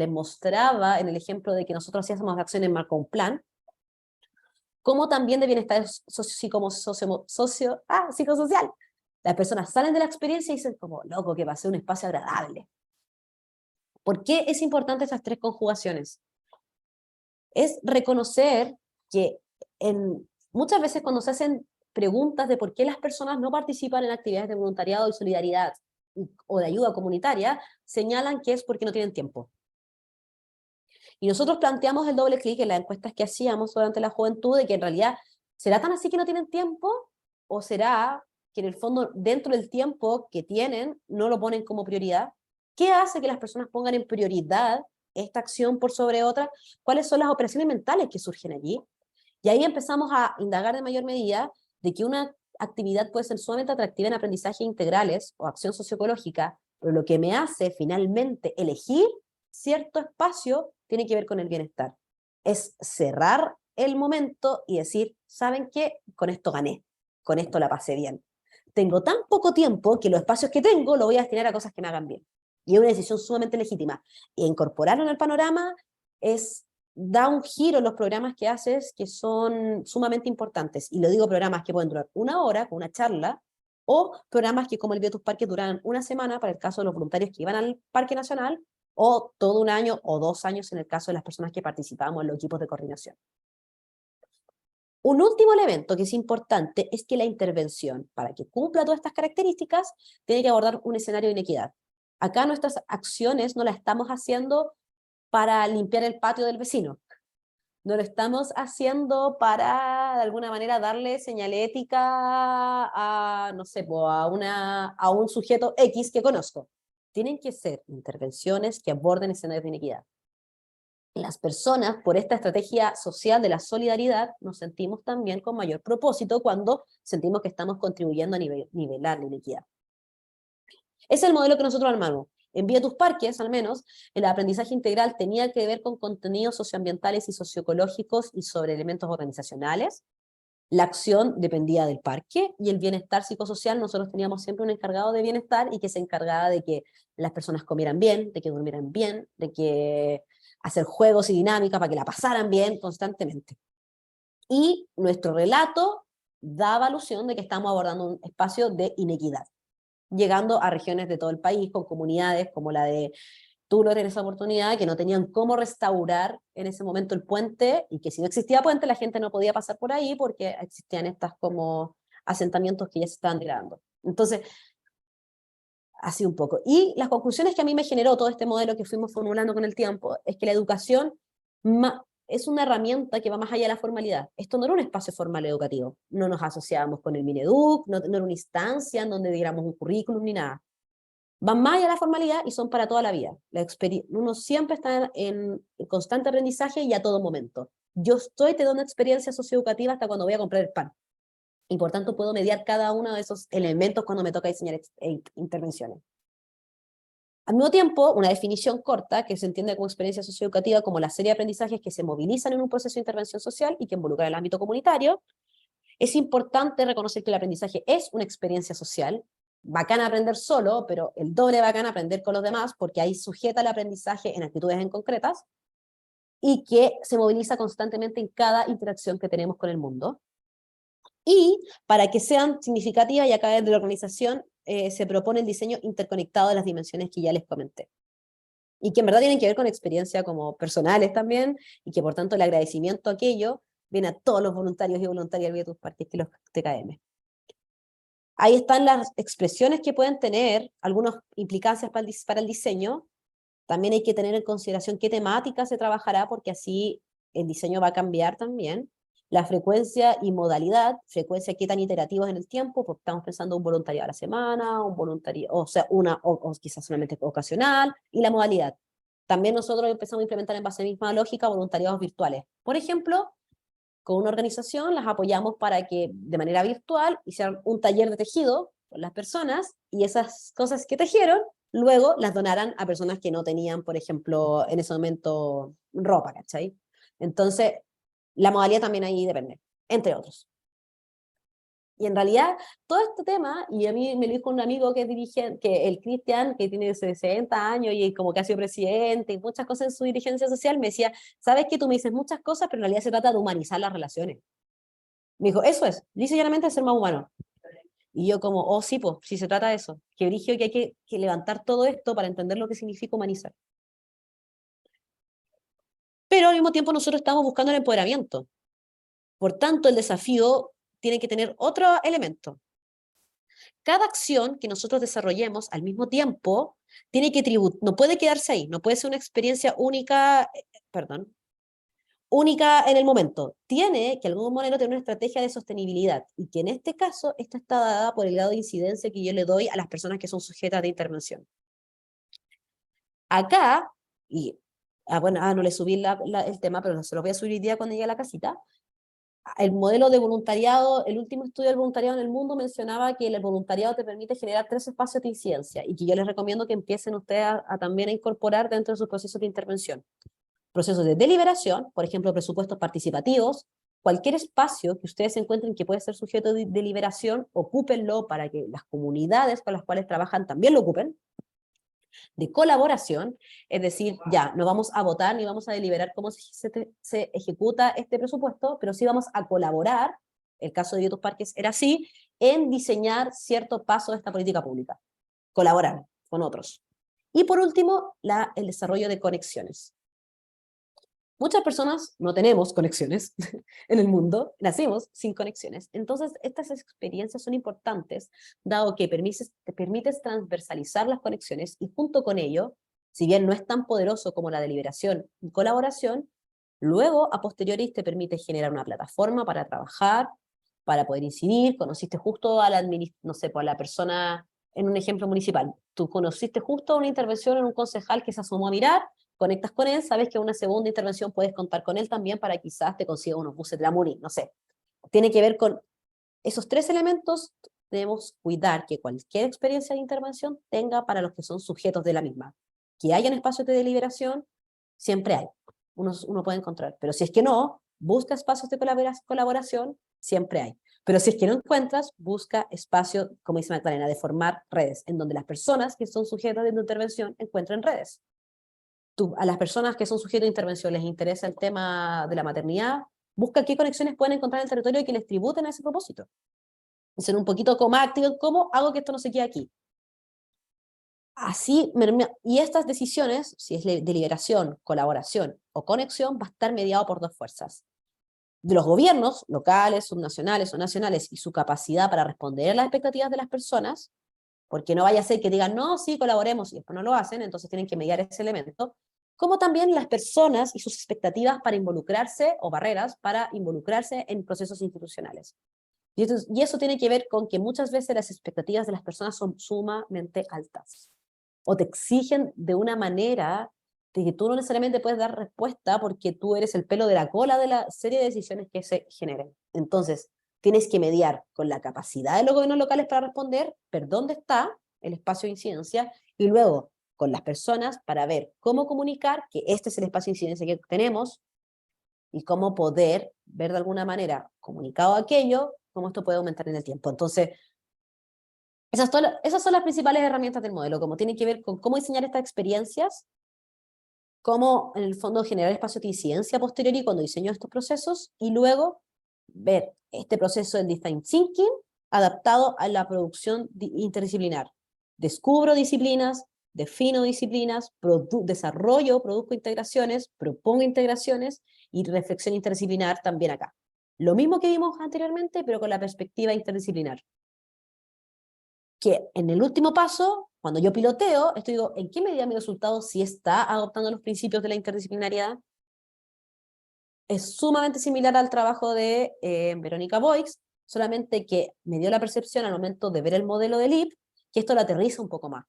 mostraba en el ejemplo de que nosotros hacíamos acciones en marco un plan, como también de bienestar psicosocial. Las personas salen de la experiencia y dicen como, loco, que pasé un espacio agradable. ¿Por qué es importante esas tres conjugaciones? Es reconocer que muchas veces cuando se hacen preguntas de por qué las personas no participan en actividades de voluntariado y solidaridad o de ayuda comunitaria, señalan que es porque no tienen tiempo. Y nosotros planteamos el doble clic en las encuestas que hacíamos durante la juventud de que en realidad, ¿será tan así que no tienen tiempo? ¿O será que en el fondo dentro del tiempo que tienen no lo ponen como prioridad? ¿Qué hace que las personas pongan en prioridad esta acción por sobre otra? ¿Cuáles son las operaciones mentales que surgen allí? Y ahí empezamos a indagar de mayor medida de que una actividad puede ser sumamente atractiva en aprendizaje integrales o acción socioecológica, pero lo que me hace finalmente elegir cierto espacio tiene que ver con el bienestar. Es cerrar el momento y decir, ¿saben qué? Con esto gané, con esto la pasé bien. Tengo tan poco tiempo que los espacios que tengo lo voy a destinar a cosas que me hagan bien. Y es una decisión sumamente legítima. E incorporarlo en el panorama da un giro en los programas que haces que son sumamente importantes. Y lo digo programas que pueden durar 1 hora, con una charla, o programas que como el Vía Tus Parques duran 1 semana, para el caso de los voluntarios que iban al Parque Nacional, o todo 1 año o 2 años en el caso de las personas que participábamos en los equipos de coordinación. Un último elemento que es importante es que la intervención, para que cumpla todas estas características, tiene que abordar un escenario de inequidad. Acá nuestras acciones no las estamos haciendo para limpiar el patio del vecino. No lo estamos haciendo para, de alguna manera, darle señalética a, no sé, a un sujeto X que conozco. Tienen que ser intervenciones que aborden escenarios de inequidad. Las personas, por esta estrategia social de la solidaridad, nos sentimos también con mayor propósito cuando sentimos que estamos contribuyendo a nivelar la inequidad. Es el modelo que nosotros armamos. En Vía Tus Parques, al menos, el aprendizaje integral tenía que ver con contenidos socioambientales y socioecológicos y sobre elementos organizacionales. La acción dependía del parque y el bienestar psicosocial, nosotros teníamos siempre un encargado de bienestar y que se encargaba de que las personas comieran bien, de que durmieran bien, de que hacer juegos y dinámicas para que la pasaran bien constantemente. Y nuestro relato daba alusión de que estamos abordando un espacio de inequidad, llegando a regiones de todo el país, con comunidades como la de Tulo en esa oportunidad, que no tenían cómo restaurar en ese momento el puente, y que si no existía puente la gente no podía pasar por ahí porque existían estas como asentamientos que ya se estaban degradando. Entonces, así un poco. Y las conclusiones que a mí me generó todo este modelo que fuimos formulando con el tiempo, es que la educación es una herramienta que va más allá de la formalidad. Esto no era un espacio formal educativo, no nos asociábamos con el Mineduc, no era una instancia en donde diéramos un currículum ni nada. Van más allá de la formalidad y son para toda la vida. Uno siempre está en constante aprendizaje y a todo momento. Yo estoy teniendo una experiencia socioeducativa hasta cuando voy a comprar el pan. Y por tanto puedo mediar cada uno de esos elementos cuando me toca diseñar intervenciones. Al mismo tiempo, una definición corta que se entiende como experiencia socioeducativa como la serie de aprendizajes que se movilizan en un proceso de intervención social y que involucran el ámbito comunitario. Es importante reconocer que el aprendizaje es una experiencia social. Bacán aprender solo, pero el doble bacán aprender con los demás, porque ahí sujeta el aprendizaje en actitudes en concretas, y que se moviliza constantemente en cada interacción que tenemos con el mundo. Y para que sean significativas y acá desde la organización se propone el diseño interconectado de las dimensiones que ya les comenté. Y que en verdad tienen que ver con experiencias como personales también, y que por tanto el agradecimiento a aquello viene a todos los voluntarios y voluntarias de tus parques y los TKM. Ahí están las expresiones que pueden tener, algunas implicancias para el diseño. También hay que tener en consideración qué temática se trabajará, porque así el diseño va a cambiar también. La frecuencia y modalidad, frecuencia qué tan iterativos en el tiempo, porque estamos pensando un voluntariado a la semana, un voluntario, o sea, o quizás solamente ocasional, y la modalidad. También nosotros empezamos a implementar en base a la misma lógica voluntariados virtuales. Por ejemplo, con una organización, las apoyamos para que de manera virtual hicieran un taller de tejido con las personas y esas cosas que tejieron luego las donaran a personas que no tenían, por ejemplo, en ese momento ropa, ¿cachai? Entonces, la modalidad también ahí depende, entre otros. Y en realidad, todo este tema, y a mí me lo dijo un amigo que es dirigente, que el Cristian, que tiene 60 años y como que ha sido presidente y muchas cosas en su dirigencia social, me decía, sabes que tú me dices muchas cosas, pero en realidad se trata de humanizar las relaciones. Me dijo, eso es, dice llanamente ser más humano. Y yo como, oh sí, pues, si se trata de eso, que brigio que hay que levantar todo esto para entender lo que significa humanizar. Pero al mismo tiempo nosotros estamos buscando el empoderamiento. Por tanto, el desafío tiene que tener otro elemento. Cada acción que nosotros desarrollemos al mismo tiempo tiene que no puede quedarse ahí, no puede ser una experiencia única, única en el momento. Tiene que, de algún modo, tener una estrategia de sostenibilidad y que en este caso esta está dada por el grado de incidencia que yo le doy a las personas que son sujetas de intervención. Acá, no le subí el tema, pero se lo voy a subir hoy día cuando llegue a la casita. El modelo de voluntariado, el último estudio del voluntariado en el mundo mencionaba que el voluntariado te permite generar 3 espacios de incidencia y que yo les recomiendo que empiecen ustedes también a incorporar dentro de sus procesos de intervención. Procesos de deliberación, por ejemplo, presupuestos participativos, cualquier espacio que ustedes encuentren que puede ser sujeto de deliberación, ocúpenlo para que las comunidades con las cuales trabajan también lo ocupen. De colaboración, es decir, ya, no vamos a votar ni vamos a deliberar cómo se ejecuta este presupuesto, pero sí vamos a colaborar, el caso de Youtube Parques era así, en diseñar cierto paso de esta política pública. Colaborar con otros. Y por último, el desarrollo de conexiones. Muchas personas no tenemos conexiones en el mundo, nacimos sin conexiones. Entonces, estas experiencias son importantes, dado que te permites transversalizar las conexiones y junto con ello, si bien no es tan poderoso como la deliberación y colaboración, luego, a posteriori, te permite generar una plataforma para trabajar, para poder incidir. Conociste justo a la persona, en un ejemplo municipal, tú conociste justo una intervención en un concejal que se asomó a mirar, conectas con él, sabes que en una segunda intervención puedes contar con él también para quizás te consiga unos buses de la MUNI, no sé. Tiene que ver con esos 3 elementos, debemos cuidar que cualquier experiencia de intervención tenga para los que son sujetos de la misma. Que hayan espacios de deliberación, siempre hay, uno puede encontrar, pero si es que no, busca espacios de colaboración, siempre hay. Pero si es que no encuentras, busca espacio, como dice Magdalena, de formar redes, en donde las personas que son sujetas de intervención encuentren redes. A las personas que son sujetos de intervención les interesa el tema de la maternidad, busca qué conexiones pueden encontrar en el territorio y que les tributen a ese propósito. Y ser un poquito más activos en cómo hago que esto no se quede aquí. Así, y estas decisiones, si es deliberación, colaboración o conexión, va a estar mediado por 2 fuerzas. De los gobiernos locales, subnacionales o nacionales y su capacidad para responder a las expectativas de las personas, porque no vaya a ser que digan, no, sí, colaboremos, y después no lo hacen, entonces tienen que mediar ese elemento, como también las personas y sus expectativas para involucrarse, o barreras para involucrarse en procesos institucionales. Y eso tiene que ver con que muchas veces las expectativas de las personas son sumamente altas, o te exigen de una manera de que tú no necesariamente puedes dar respuesta porque tú eres el pelo de la cola de la serie de decisiones que se generen. Entonces, tienes que mediar con la capacidad de los gobiernos locales para responder, ver dónde está el espacio de incidencia, y luego con las personas para ver cómo comunicar que este es el espacio de incidencia que tenemos y cómo poder ver de alguna manera comunicado aquello, cómo esto puede aumentar en el tiempo. Entonces, esas son las principales herramientas del modelo, como tienen que ver con cómo diseñar estas experiencias, cómo en el fondo generar espacio de incidencia posteriori cuando diseño estos procesos, y luego ver este proceso del design thinking adaptado a la producción interdisciplinar. Descubro disciplinas, defino disciplinas, desarrollo, produzco integraciones, propongo integraciones y reflexión interdisciplinar también acá. Lo mismo que vimos anteriormente, pero con la perspectiva interdisciplinar. Que en el último paso, cuando yo piloteo, digo, ¿en qué medida mi resultado sí está adoptando los principios de la interdisciplinariedad? Es sumamente similar al trabajo de Verónica Boix, solamente que me dio la percepción al momento de ver el modelo del IP, que esto lo aterriza un poco más.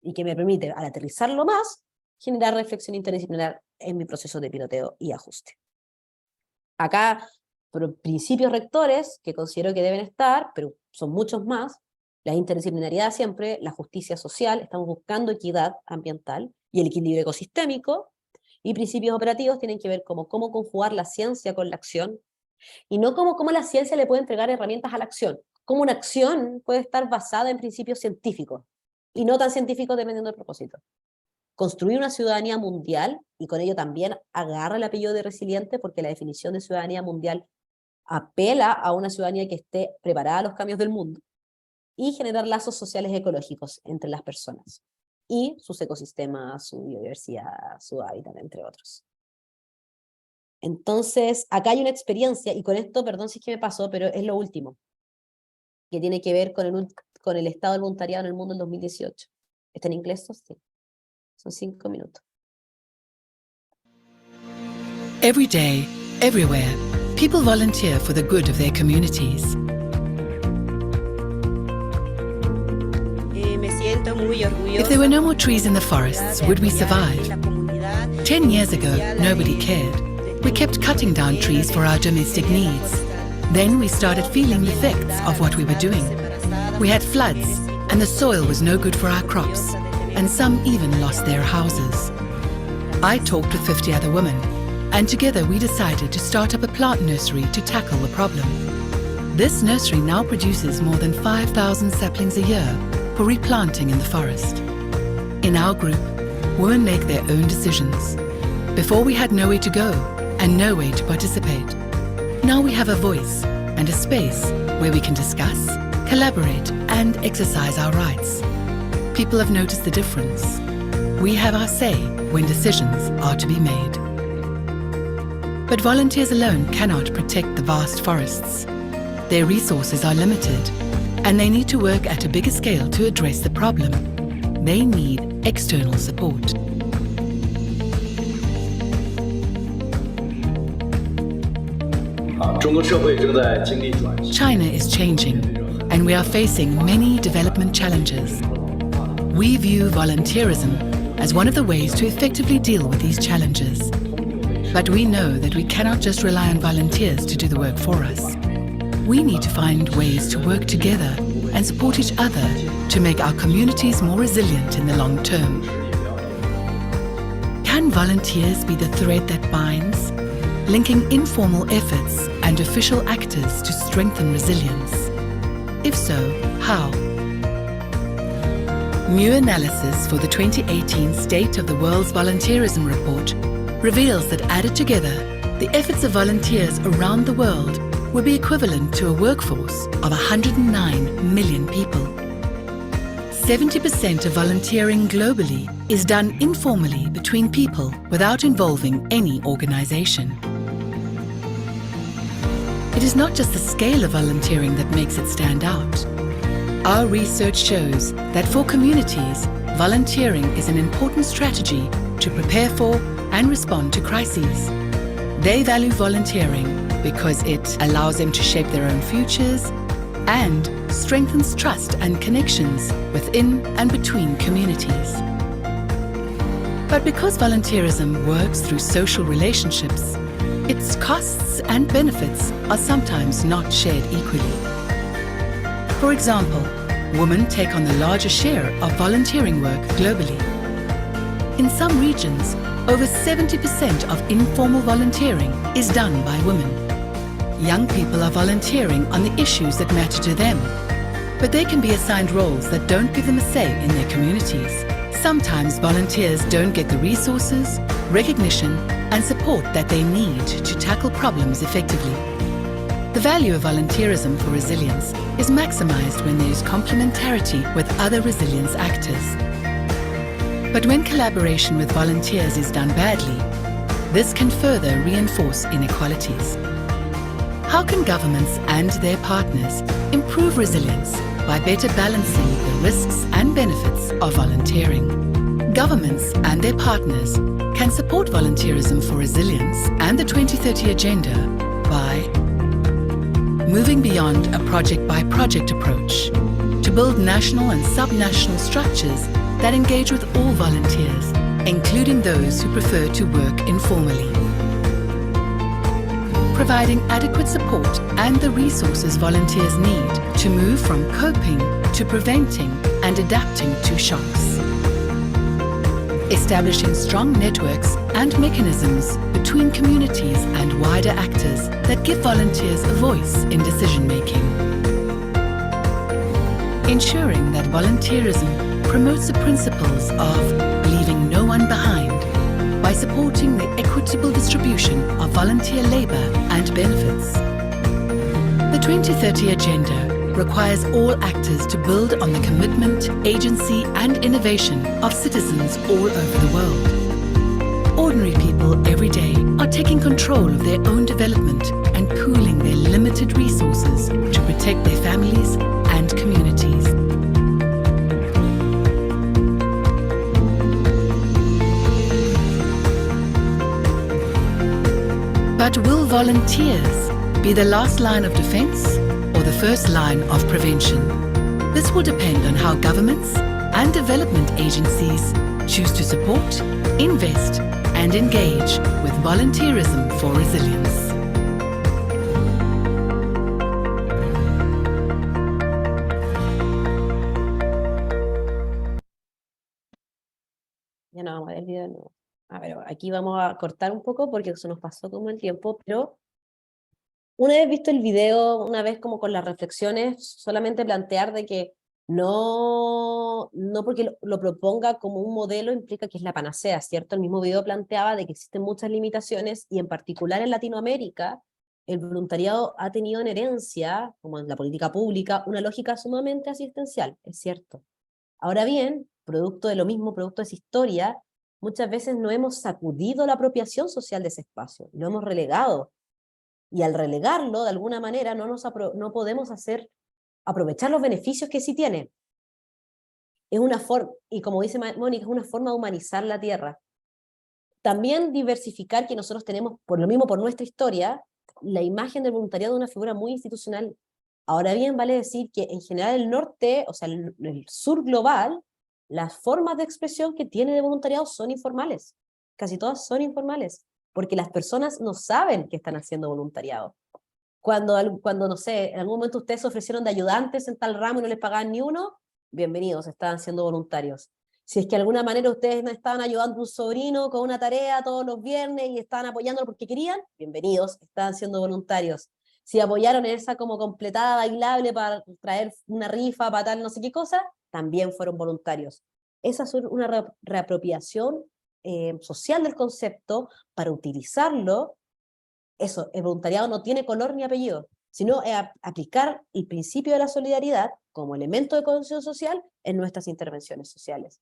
Y que me permite, al aterrizarlo más, generar reflexión interdisciplinar en mi proceso de piloteo y ajuste. Acá, principios rectores que considero que deben estar, pero son muchos más: la interdisciplinaridad siempre, la justicia social, estamos buscando equidad ambiental y el equilibrio ecosistémico, y principios operativos tienen que ver como cómo conjugar la ciencia con la acción, y no como cómo la ciencia le puede entregar herramientas a la acción, cómo una acción puede estar basada en principios científicos, y no tan científicos dependiendo del propósito. Construir una ciudadanía mundial, y con ello también agarra el apellido de resiliente, porque la definición de ciudadanía mundial apela a una ciudadanía que esté preparada a los cambios del mundo, y generar lazos sociales ecológicos entre las personas y sus ecosistemas, su biodiversidad, su hábitat, entre otros. Entonces, acá hay una experiencia, y con esto, perdón si es que me pasó, pero es lo último, que tiene que ver con el estado del voluntariado en el mundo en 2018. ¿Está en inglés? Sí. Son 5 minutos. Every day, everywhere, people volunteer for the good of their communities. If there were no more trees in the forests, would we survive? 10 years ago, nobody cared. We kept cutting down trees for our domestic needs. Then we started feeling the effects of what we were doing. We had floods, and the soil was no good for our crops, and some even lost their houses. I talked with 50 other women, and together we decided to start up a plant nursery to tackle the problem. This nursery now produces more than 5,000 saplings a year for replanting in the forest. In our group, women make their own decisions. Before we had nowhere to go and no way to participate. Now we have a voice and a space where we can discuss, collaborate and exercise our rights. People have noticed the difference. We have our say when decisions are to be made. But volunteers alone cannot protect the vast forests. Their resources are limited, and they need to work at a bigger scale to address the problem. They need external support. China is changing, and we are facing many development challenges. We view volunteerism as one of the ways to effectively deal with these challenges. But we know that we cannot just rely on volunteers to do the work for us. We need to find ways to work together and support each other to make our communities more resilient in the long term. Can volunteers be the thread that binds, linking informal efforts and official actors to strengthen resilience? If so, how? New analysis for the 2018 State of the World's Volunteerism Report reveals that added together, the efforts of volunteers around the world would be equivalent to a workforce of 109 million people. 70% of volunteering globally is done informally between people without involving any organization. It is not just the scale of volunteering that makes it stand out. Our research shows that for communities, volunteering is an important strategy to prepare for and respond to crises. They value volunteering because it allows them to shape their own futures and strengthens trust and connections within and between communities. But because volunteerism works through social relationships, its costs and benefits are sometimes not shared equally. For example, women take on the larger share of volunteering work globally. In some regions, over 70% of informal volunteering is done by women. Young people are volunteering on the issues that matter to them, but they can be assigned roles that don't give them a say in their communities. Sometimes volunteers don't get the resources, recognition, and support that they need to tackle problems effectively. The value of volunteerism for resilience is maximized when there is complementarity with other resilience actors. But when collaboration with volunteers is done badly, this can further reinforce inequalities. How can governments and their partners improve resilience by better balancing the risks and benefits of volunteering? Governments and their partners can support volunteerism for resilience and the 2030 Agenda by moving beyond a project-by-project approach to build national and subnational structures that engage with all volunteers, including those who prefer to work informally. providing adequate support and the resources volunteers need to move from coping to preventing and adapting to shocks. Establishing strong networks and mechanisms between communities and wider actors that give volunteers a voice in decision-making. Ensuring that volunteerism promotes the principles of leaving no one behind by supporting the equitable distribution of volunteer labour and benefits. The 2030 Agenda requires all actors to build on the commitment, agency and innovation of citizens all over the world. Ordinary people every day are taking control of their own development and pooling their limited resources to protect their families and communities. But will volunteers be the last line of defence or the first line of prevention? This will depend on how governments and development agencies choose to support, invest and engage with volunteerism for resilience. Ya no vamos a ver el video de nuevo. A ver, aquí vamos a cortar un poco porque se nos pasó como el tiempo, pero una vez visto el video, una vez como con las reflexiones, solamente plantear de que no porque lo proponga como un modelo implica que es la panacea, ¿cierto? El mismo video planteaba de que existen muchas limitaciones y en particular en Latinoamérica el voluntariado ha tenido en herencia, como en la política pública, una lógica sumamente asistencial, es cierto. Ahora bien, producto de lo mismo, producto de esa historia, muchas veces no hemos sacudido la apropiación social de ese espacio, lo hemos relegado. Y al relegarlo, de alguna manera, no podemos aprovechar los beneficios que sí tiene. Es una forma, y como dice Mónica, es una forma de humanizar la tierra. También diversificar que nosotros tenemos, por lo mismo por nuestra historia, la imagen del voluntariado de una figura muy institucional. Ahora bien, vale decir que en general el norte, o sea, el sur global, las formas de expresión que tiene de voluntariado son informales. Casi todas son informales, porque las personas no saben que están haciendo voluntariado. Cuando, no sé, en algún momento ustedes se ofrecieron de ayudantes en tal ramo y no les pagaban ni uno, bienvenidos, estaban siendo voluntarios. Si es que de alguna manera ustedes estaban ayudando a un sobrino con una tarea todos los viernes y estaban apoyándolo porque querían, bienvenidos, estaban siendo voluntarios. Si apoyaron en esa como completada bailable para traer una rifa, para tal no sé qué cosa, también fueron voluntarios. Esa es una reapropiación social del concepto para utilizarlo. Eso, el voluntariado no tiene color ni apellido, sino aplicar el principio de la solidaridad como elemento de cohesión social en nuestras intervenciones sociales.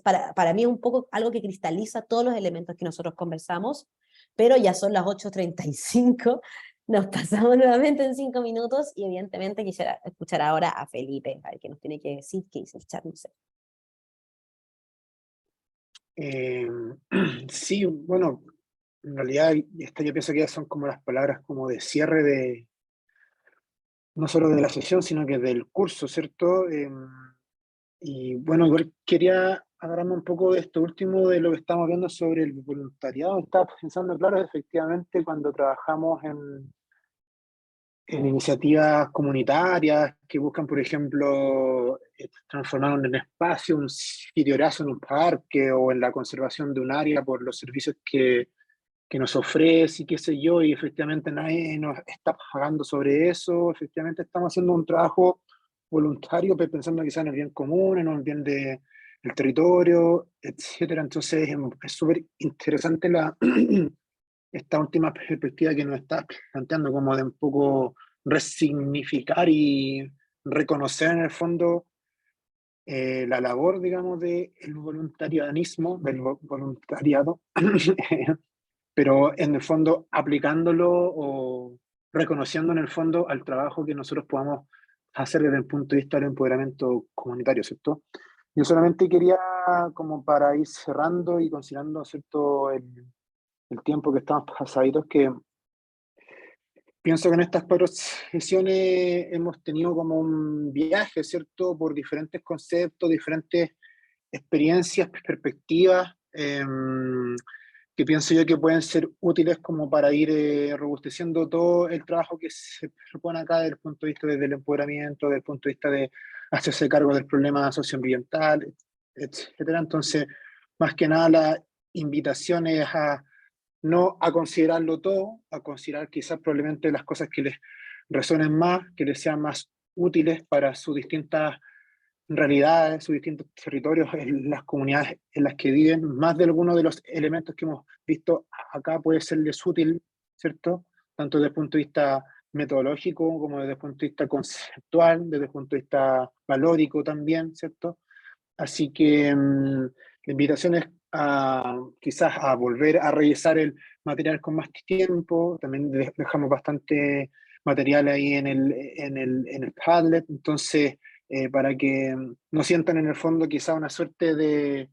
Para mí es un poco algo que cristaliza todos los elementos que nosotros conversamos, pero ya son las 8:35, nos pasamos nuevamente en 5 minutos y evidentemente quisiera escuchar ahora a Felipe, a ver qué nos tiene que decir, qué dice el chat, no sé. Sí, bueno, en realidad yo pienso que ya son como las palabras como de cierre de, no solo de la sesión, sino que del curso, ¿cierto? Y bueno, igual quería agarrarme un poco de esto último, de lo que estamos viendo sobre el voluntariado. Estaba pensando, claro, efectivamente, cuando trabajamos en iniciativas comunitarias que buscan, por ejemplo, transformar un espacio, un sitiorazo en un parque o en la conservación de un área por los servicios que nos ofrece y qué sé yo, y efectivamente nadie nos está pagando sobre eso. Efectivamente estamos haciendo un trabajo voluntario, pensando quizás en el bien común, en el bien del territorio, etcétera. Entonces es súper interesante esta última perspectiva que nos está planteando, como de un poco resignificar y reconocer en el fondo la labor, digamos, del voluntarianismo, del voluntariado, pero en el fondo aplicándolo o reconociendo en el fondo al trabajo que nosotros podamos hacer desde el punto de vista del empoderamiento comunitario, ¿cierto? Yo solamente quería, como para ir cerrando y considerando, ¿cierto?, el tiempo que estamos pasaditos, que pienso que en estas 4 sesiones hemos tenido como un viaje, ¿cierto?, por diferentes conceptos, diferentes experiencias, perspectivas, que pienso yo que pueden ser útiles como para ir robusteciendo todo el trabajo que se propone acá desde el punto de vista del empoderamiento, desde el punto de vista de hacerse cargo del problema socioambiental, etcétera. Entonces, más que nada la invitación es a no a considerarlo todo, a considerar quizás probablemente las cosas que les resuenen más, que les sean más útiles para sus distintas realidades, sus distintos territorios, en las comunidades en las que viven. Más de alguno de los elementos que hemos visto acá puede serles útil, ¿cierto? Tanto desde el punto de vista metodológico como desde el punto de vista conceptual, desde el punto de vista valórico también, ¿cierto? Así que la invitación es quizás a volver a revisar el material con más tiempo. También dejamos bastante material ahí en el Padlet, entonces para que no sientan en el fondo quizá una suerte de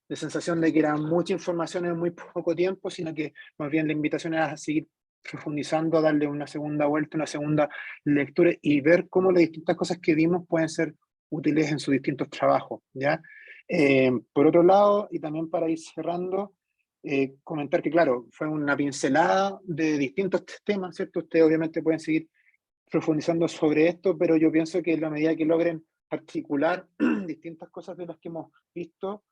sensación de que era mucha información en muy poco tiempo, sino que más bien la invitación es a seguir profundizando, a darle una segunda vuelta, una segunda lectura y ver cómo las distintas cosas que vimos pueden ser útiles en sus distintos trabajos, ¿ya? Por otro lado, y también para ir cerrando, comentar que claro, fue una pincelada de distintos temas, ¿cierto? Ustedes obviamente pueden seguir profundizando sobre esto, pero yo pienso que en la medida que logren articular distintas cosas de las que hemos visto,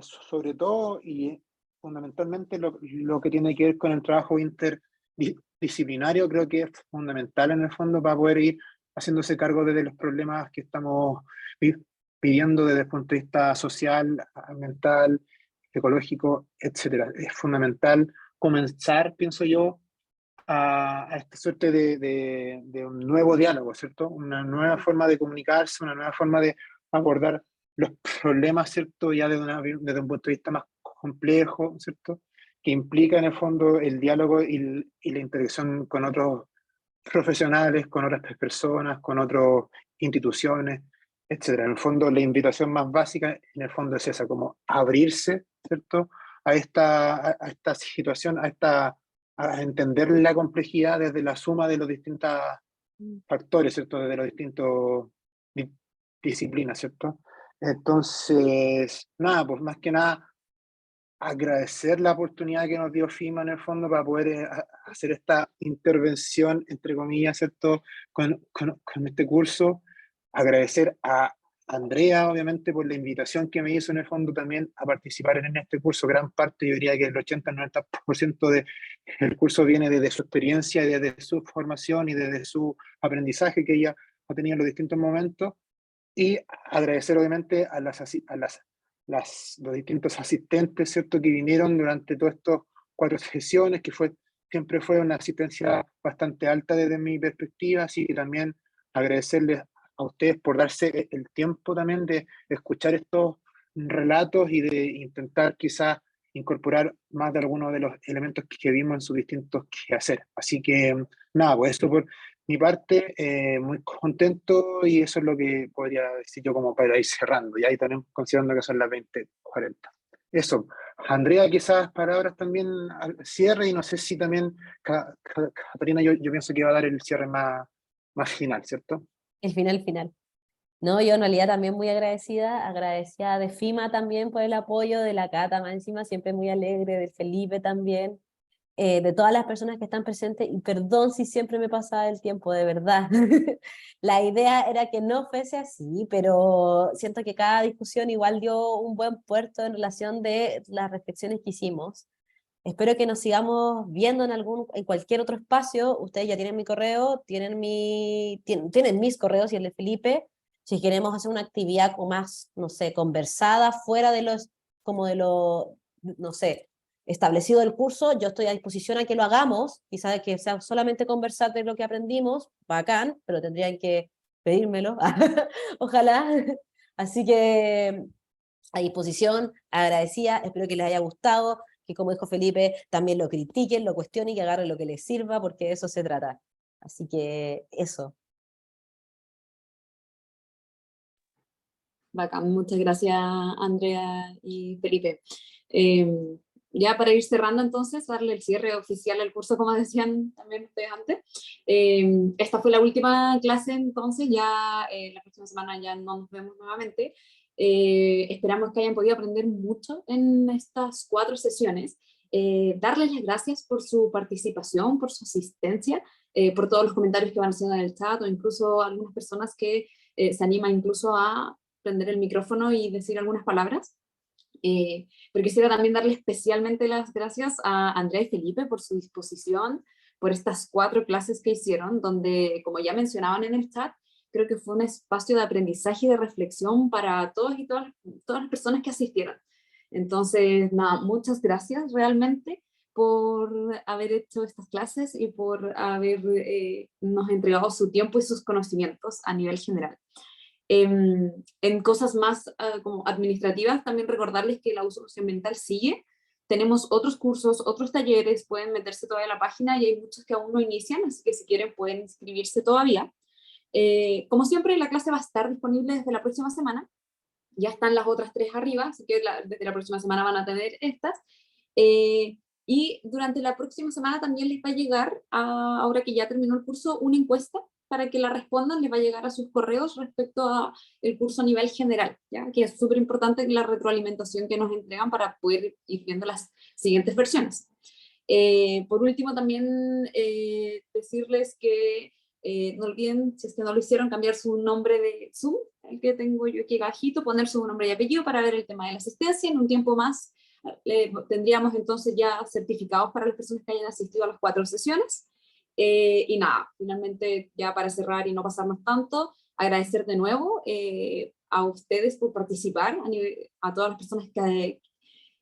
sobre todo y fundamentalmente lo que tiene que ver con el trabajo interdisciplinario, creo que es fundamental en el fondo para poder ir haciéndose cargo de los problemas que estamos pidiendo desde el punto de vista social, ambiental, ecológico, etcétera. Es fundamental comenzar, pienso yo, a esta suerte de un nuevo diálogo, ¿cierto? Una nueva forma de comunicarse, una nueva forma de abordar los problemas, ¿cierto? Ya desde un punto de vista más complejo, ¿cierto? Que implica en el fondo el diálogo y la interacción con otros profesionales, con otras personas, con otras instituciones, etcétera. En el fondo, la invitación más básica, en el fondo, es esa, como abrirse, ¿cierto? A esta situación, a entender la complejidad desde la suma de los distintos factores, ¿cierto? Desde los distintos disciplinas, ¿cierto? Entonces, nada, pues más que nada, agradecer la oportunidad que nos dio FIMA en el fondo para poder hacer esta intervención, entre comillas, ¿cierto? Con este curso. Agradecer a Andrea, obviamente, por la invitación que me hizo en el fondo también a participar en este curso. Gran parte, yo diría que el 80-90% del curso viene desde su experiencia, desde su formación y desde su aprendizaje que ella ha tenido en los distintos momentos. Y agradecer, obviamente, a los distintos asistentes, ¿cierto?, que vinieron durante todas estas 4 sesiones, que siempre fue una asistencia bastante alta desde mi perspectiva, así que también agradecerles a ustedes por darse el tiempo también de escuchar estos relatos y de intentar quizás incorporar más de algunos de los elementos que vimos en sus distintos quehaceres. Así que nada, pues esto por mi parte, muy contento y eso es lo que podría decir yo como para ir cerrando, y ahí también considerando que son las 20:40. Eso, Andrea, quizás palabras también al cierre, y no sé si también Catarina, yo pienso que va a dar el cierre más final, ¿cierto? El final. No, yo en realidad también muy agradecida de FIMA también por el apoyo, de la Cata más encima, siempre muy alegre, de Felipe también, de todas las personas que están presentes, y perdón si siempre me pasaba el tiempo, de verdad. La idea era que no fuese así, pero siento que cada discusión igual dio un buen puerto en relación de las reflexiones que hicimos. Espero que nos sigamos viendo en cualquier otro espacio. Ustedes ya tienen mi correo, tienen mis correos y el de Felipe. Si queremos hacer una actividad como más, no sé, conversada, fuera de lo, no sé, establecido del curso, yo estoy a disposición a que lo hagamos. Quizás que sea solamente conversar de lo que aprendimos, bacán, pero tendrían que pedírmelo, ojalá. Así que a disposición, agradecida, espero que les haya gustado, que como dijo Felipe, también lo critiquen, lo cuestionen y que agarren lo que les sirva, porque de eso se trata. Así que eso. Bacán, muchas gracias Andrea y Felipe. Ya para ir cerrando entonces, darle el cierre oficial al curso, como decían también ustedes antes. Esta fue la última clase entonces, ya la próxima semana ya no nos vemos nuevamente. Esperamos que hayan podido aprender mucho en estas 4 sesiones. darles las gracias por su participación, por su asistencia, por todos los comentarios que van haciendo en el chat, o incluso algunas personas que se animan incluso a prender el micrófono y decir algunas palabras. Pero quisiera también darle especialmente las gracias a Andrea y Felipe por su disposición, por estas 4 clases que hicieron, donde, como ya mencionaban en el chat, creo que fue un espacio de aprendizaje y de reflexión para todos y todas las personas que asistieron. Entonces, nada, muchas gracias realmente por haber hecho estas clases y por habernos entregado su tiempo y sus conocimientos a nivel general. En cosas más como administrativas, también recordarles que la uso ambiental sigue. Tenemos otros cursos, otros talleres, pueden meterse todavía a la página y hay muchos que aún no inician, así que si quieren pueden inscribirse todavía. Como siempre, la clase va a estar disponible desde la próxima semana. Ya están las otras 3 arriba, así que desde la próxima semana van a tener estas. Y durante la próxima semana también les va a llegar, ahora que ya terminó el curso, una encuesta para que la respondan, les va a llegar a sus correos respecto a el curso a nivel general, ¿ya? Que es súper importante la retroalimentación que nos entregan para poder ir viendo las siguientes versiones. Por último, también decirles que no olviden, si es que no lo hicieron, cambiar su nombre de Zoom, el que tengo yo aquí bajito, poner su nombre y apellido para ver el tema de la asistencia. En un tiempo más tendríamos entonces ya certificados para las personas que hayan asistido a las 4 sesiones. Y nada, finalmente ya para cerrar y no pasarnos tanto, agradecer de nuevo a ustedes por participar, a todas las personas que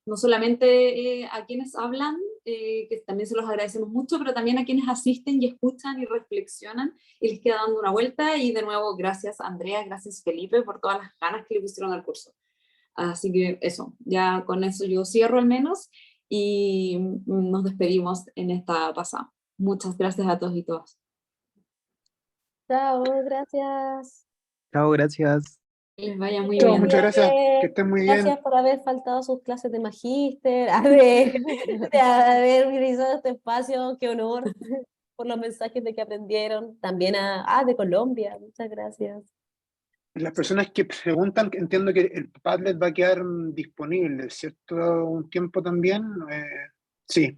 no solamente a quienes hablan, que también se los agradecemos mucho, pero también a quienes asisten y escuchan y reflexionan y les queda dando una vuelta. Y de nuevo, gracias Andrea, gracias Felipe por todas las ganas que le pusieron al curso. Así que eso, ya con eso yo cierro al menos y nos despedimos en esta pasada. Muchas gracias a todos y todas. Chao, gracias. Chao, gracias. Que les vaya muy Chao, bien. muchas gracias. Que estén muy bien. Gracias por haber faltado a sus clases de magíster, de haber utilizado este espacio, qué honor, por los mensajes de que aprendieron. También de Colombia, muchas gracias. Las personas que preguntan, entiendo que el Padlet va a quedar disponible, ¿cierto? Un tiempo también. Sí,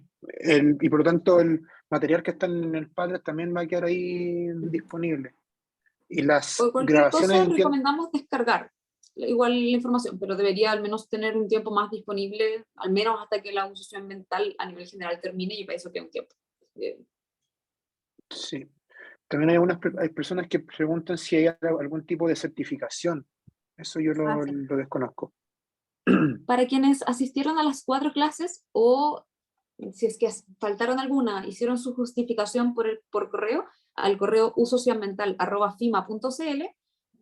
y por lo tanto el material que está en el Padlet también va a quedar ahí disponible. Y las Por cualquier grabaciones... cosa recomendamos descargar igual la información, pero debería al menos tener un tiempo más disponible, al menos hasta que la uso ambiental a nivel general termine, y para eso queda un tiempo. Sí. También hay personas que preguntan si hay algún tipo de certificación. Eso yo lo desconozco. Para quienes asistieron a las 4 clases o si es que faltaron alguna, hicieron su justificación por correo, al correo usosociambiental@fima.cl,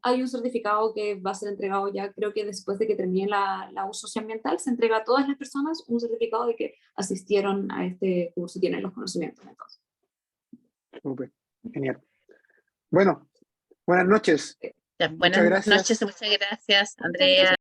hay un certificado que va a ser entregado ya, creo que después de que termine la uso socioambiental, se entrega a todas las personas un certificado de que asistieron a este curso y tienen los conocimientos. Entonces. Súper, genial. Bueno, buenas noches. Buenas noches, muchas gracias, Andrea.